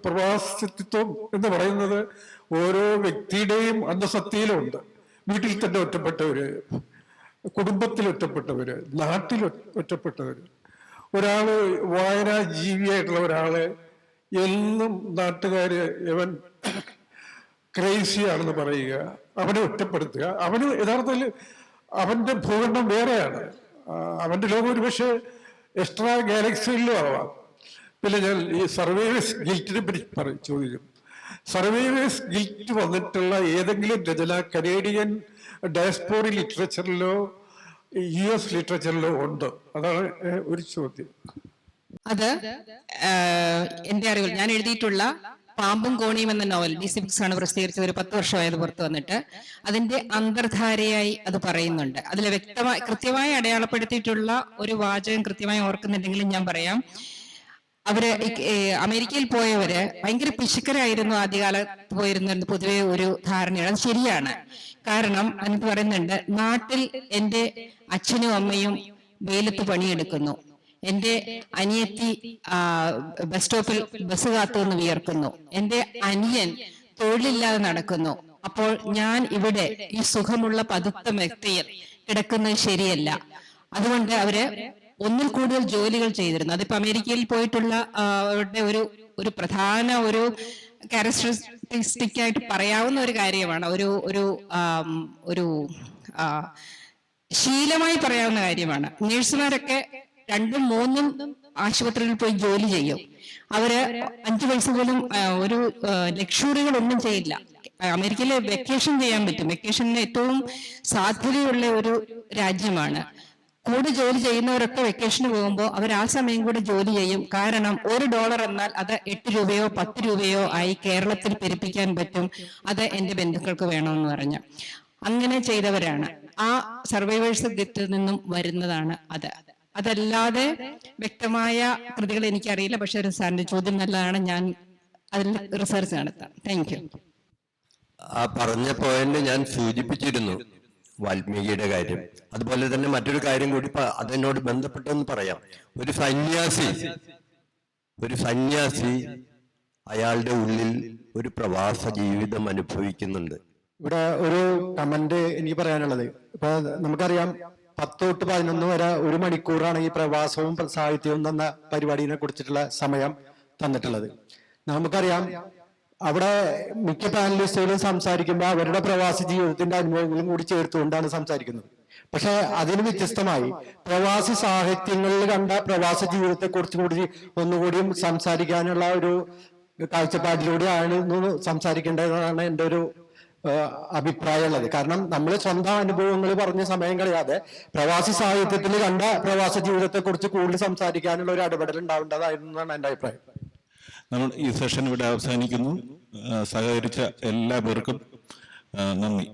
പ്രവാസിത്വം എന്ന് പറയുന്നത് ഓരോ വ്യക്തിയുടെയും അന്തസത്തയിലുണ്ട്. വീട്ടിൽ തന്നെ ഒറ്റപ്പെട്ടവര്, കുടുംബത്തിൽ ഒറ്റപ്പെട്ടവര്, നാട്ടിൽ ഒറ്റപ്പെട്ടവര്. ഒരാള് വായനാ ജീവിയായിട്ടുള്ള ഒരാള് എന്നും നാട്ടുകാര് ഇവൻ ക്രേസിയാണെന്ന് പറയുക, അവനെ ഒറ്റപ്പെടുത്തുക. അവന് യഥാർത്ഥത്തിൽ അവന്റെ ഭൂഖണ്ഡം വേറെയാണ്, അവന്റെ ലോകം ഒരു പക്ഷേ എക്സ്ട്രാ ഗാലക്സികളിലും ആവാം. പിന്നെ ഞാൻ ഈ സർവൈവേഴ്സ് ഗിൽറ്റിനെ പറ്റി ചോദിക്കും. സർവൈവേഴ്സ് ഗിൽറ്റ് വന്നിട്ടുള്ള ഏതെങ്കിലും രചന കനേഡിയൻ ഡയസ്പോറി ലിറ്ററേച്ചറിലോ US ലിറ്ററേച്ചറിലോ ഉണ്ട്? അതാണ് ഒരു ചോദ്യം. അത് എന്റെ അറിവിൽ ഞാൻ എഴുതിയിട്ടുള്ള പാമ്പും കോണിയും എന്ന നോവൽ DC ബുക്സ് ആണ് പ്രസിദ്ധീകരിച്ചത്. ഒരു 10 വർഷമായത് പുറത്തു വന്നിട്ട്. അതിന്റെ അന്തർധാരയായി അത് പറയുന്നുണ്ട്. അതിൽ കൃത്യമായി അടയാളപ്പെടുത്തിയിട്ടുള്ള ഒരു വാചകം കൃത്യമായി ഓർക്കുന്നുണ്ടെങ്കിലും ഞാൻ പറയാം. അവര് അമേരിക്കയിൽ പോയവര് ഭയങ്കര പിശുക്കരായിരുന്നു ആദ്യകാലത്ത് പോയിരുന്ന പൊതുവെ ഒരു ധാരണയാണ്. അത് ശരിയാണ്. കാരണം അതിനകത്ത് പറയുന്നുണ്ട്, നാട്ടിൽ എൻ്റെ അച്ഛനും അമ്മയും വെയിലത്ത് പണിയെടുക്കുന്നു, എൻ്റെ അനിയത്തി ബസ് സ്റ്റോപ്പിൽ ബസ് കാത്തുനിന്ന് വിയർക്കുന്നു, എൻ്റെ അനിയൻ തൊഴിലില്ലാതെ നടക്കുന്നു. അപ്പോൾ ഞാൻ ഇവിടെ ഈ സുഖമുള്ള പതുത്ത വ്യക്തിയിൽ കിടക്കുന്നത് ശരിയല്ല. അതുകൊണ്ട് അവര് ഒന്നിൽ കൂടുതൽ ജോലികൾ ചെയ്തിരുന്നു. അതിപ്പോ അമേരിക്കയിൽ പോയിട്ടുള്ള അവരുടെ ഒരു പ്രധാന ഒരു ക്യാരക്ടറിസ്റ്റിക് ആയിട്ട് പറയാവുന്ന ഒരു കാര്യമാണ്, ഒരു ശീലമായി പറയാവുന്ന കാര്യമാണ്. നേഴ്സുമാരൊക്കെ 2ഉം 3ഉം ആശുപത്രിയിൽ പോയി ജോലി ചെയ്യും. അവര് 5 പൈസ പോലും ഒരു ലക്ഷറികളൊന്നും ചെയ്യില്ല. അമേരിക്കയിൽ വെക്കേഷൻ ചെയ്യാൻ പറ്റും. വെക്കേഷന് ഏറ്റവും സാധ്യതയുള്ള ഒരു രാജ്യമാണ്. കൂടെ ജോലി ചെയ്യുന്നവരൊക്കെ വെക്കേഷന് പോകുമ്പോൾ അവർ ആ സമയം കൂടെ ജോലി ചെയ്യും. കാരണം $1 എന്നാൽ അത് 8 രൂപയോ 10 രൂപയോ ആയി കേരളത്തിൽ പെരുപ്പിക്കാൻ പറ്റും. അത് എന്റെ ബന്ധുക്കൾക്ക് വേണമെന്ന് പറഞ്ഞ അങ്ങനെ ചെയ്തവരാണ്. ആ സർവൈവേഴ്സ് ഗിൽറ്റിൽ നിന്നും വരുന്നതാണ് അത്. അതല്ലാതെ വ്യക്തമായ കൃതികൾ എനിക്കറിയില്ല. പക്ഷെ ഒരു സാറിന്റെ ചോദ്യം നല്ലതാണ്, ഞാൻ അതിൽ റിസർച്ച് നടത്താം. Thank you. ആ പറഞ്ഞ പോയിന്റ് ഞാൻ സൂചിപ്പിച്ചിരുന്നു, വാൽമീകിയുടെ കാര്യം. അതുപോലെ തന്നെ മറ്റൊരു കാര്യം കൂടി അതിനോട് ബന്ധപ്പെട്ടെന്ന് പറയാം. ഒരു സന്യാസി അയാളുടെ ഉള്ളിൽ ഒരു പ്രവാസ ജീവിതം അനുഭവിക്കുന്നുണ്ട്. ഇവിടെ ഒരു കമന്റ് എനിക്ക് പറയാനുള്ളത്, ഇപ്പൊ നമുക്കറിയാം 10 തൊട്ട് 11 വരെ 1 മണിക്കൂറാണ് ഈ പ്രവാസവും സാഹിത്യവും എന്ന പരിപാടിയെ കുറിച്ചിട്ടുള്ള സമയം തന്നിട്ടുള്ളത്. നമുക്കറിയാം അവിടെ മിക്ക പാനലിസ്റ്റുകളും സംസാരിക്കുമ്പോൾ അവരുടെ പ്രവാസ ജീവിതത്തിന്റെ അനുഭവങ്ങളും കൂടി ചേർത്തുകൊണ്ടാണ് സംസാരിക്കുന്നത്. പക്ഷെ അതിന് വ്യത്യസ്തമായി പ്രവാസി സാഹിത്യങ്ങളിൽ കണ്ട പ്രവാസ ജീവിതത്തെ കുറിച്ചുകൂടി ഒന്നുകൂടിയും സംസാരിക്കാനുള്ള ഒരു കാഴ്ചപ്പാടിലൂടെയാണ് സംസാരിക്കേണ്ടതെന്നാണ് എൻ്റെ ഒരു അഭിപ്രായമുള്ളത്. കാരണം നമ്മൾ സ്വന്തം അനുഭവങ്ങൾ പറഞ്ഞ സമയം കളയാതെ പ്രവാസി സാഹിത്യത്തിൽ കണ്ട പ്രവാസ ജീവിതത്തെ കുറിച്ച് കൂടുതൽ സംസാരിക്കാനുള്ള ഒരു ഇടപെടൽ ഉണ്ടാവേണ്ടതായിരുന്നു എന്നാണ് എൻ്റെ അഭിപ്രായം. നമ്മൾ ഈ സെഷൻ ഇവിടെ അവസാനിക്കുന്നു. സഹകരിച്ച എല്ലാവർക്കും നന്ദി.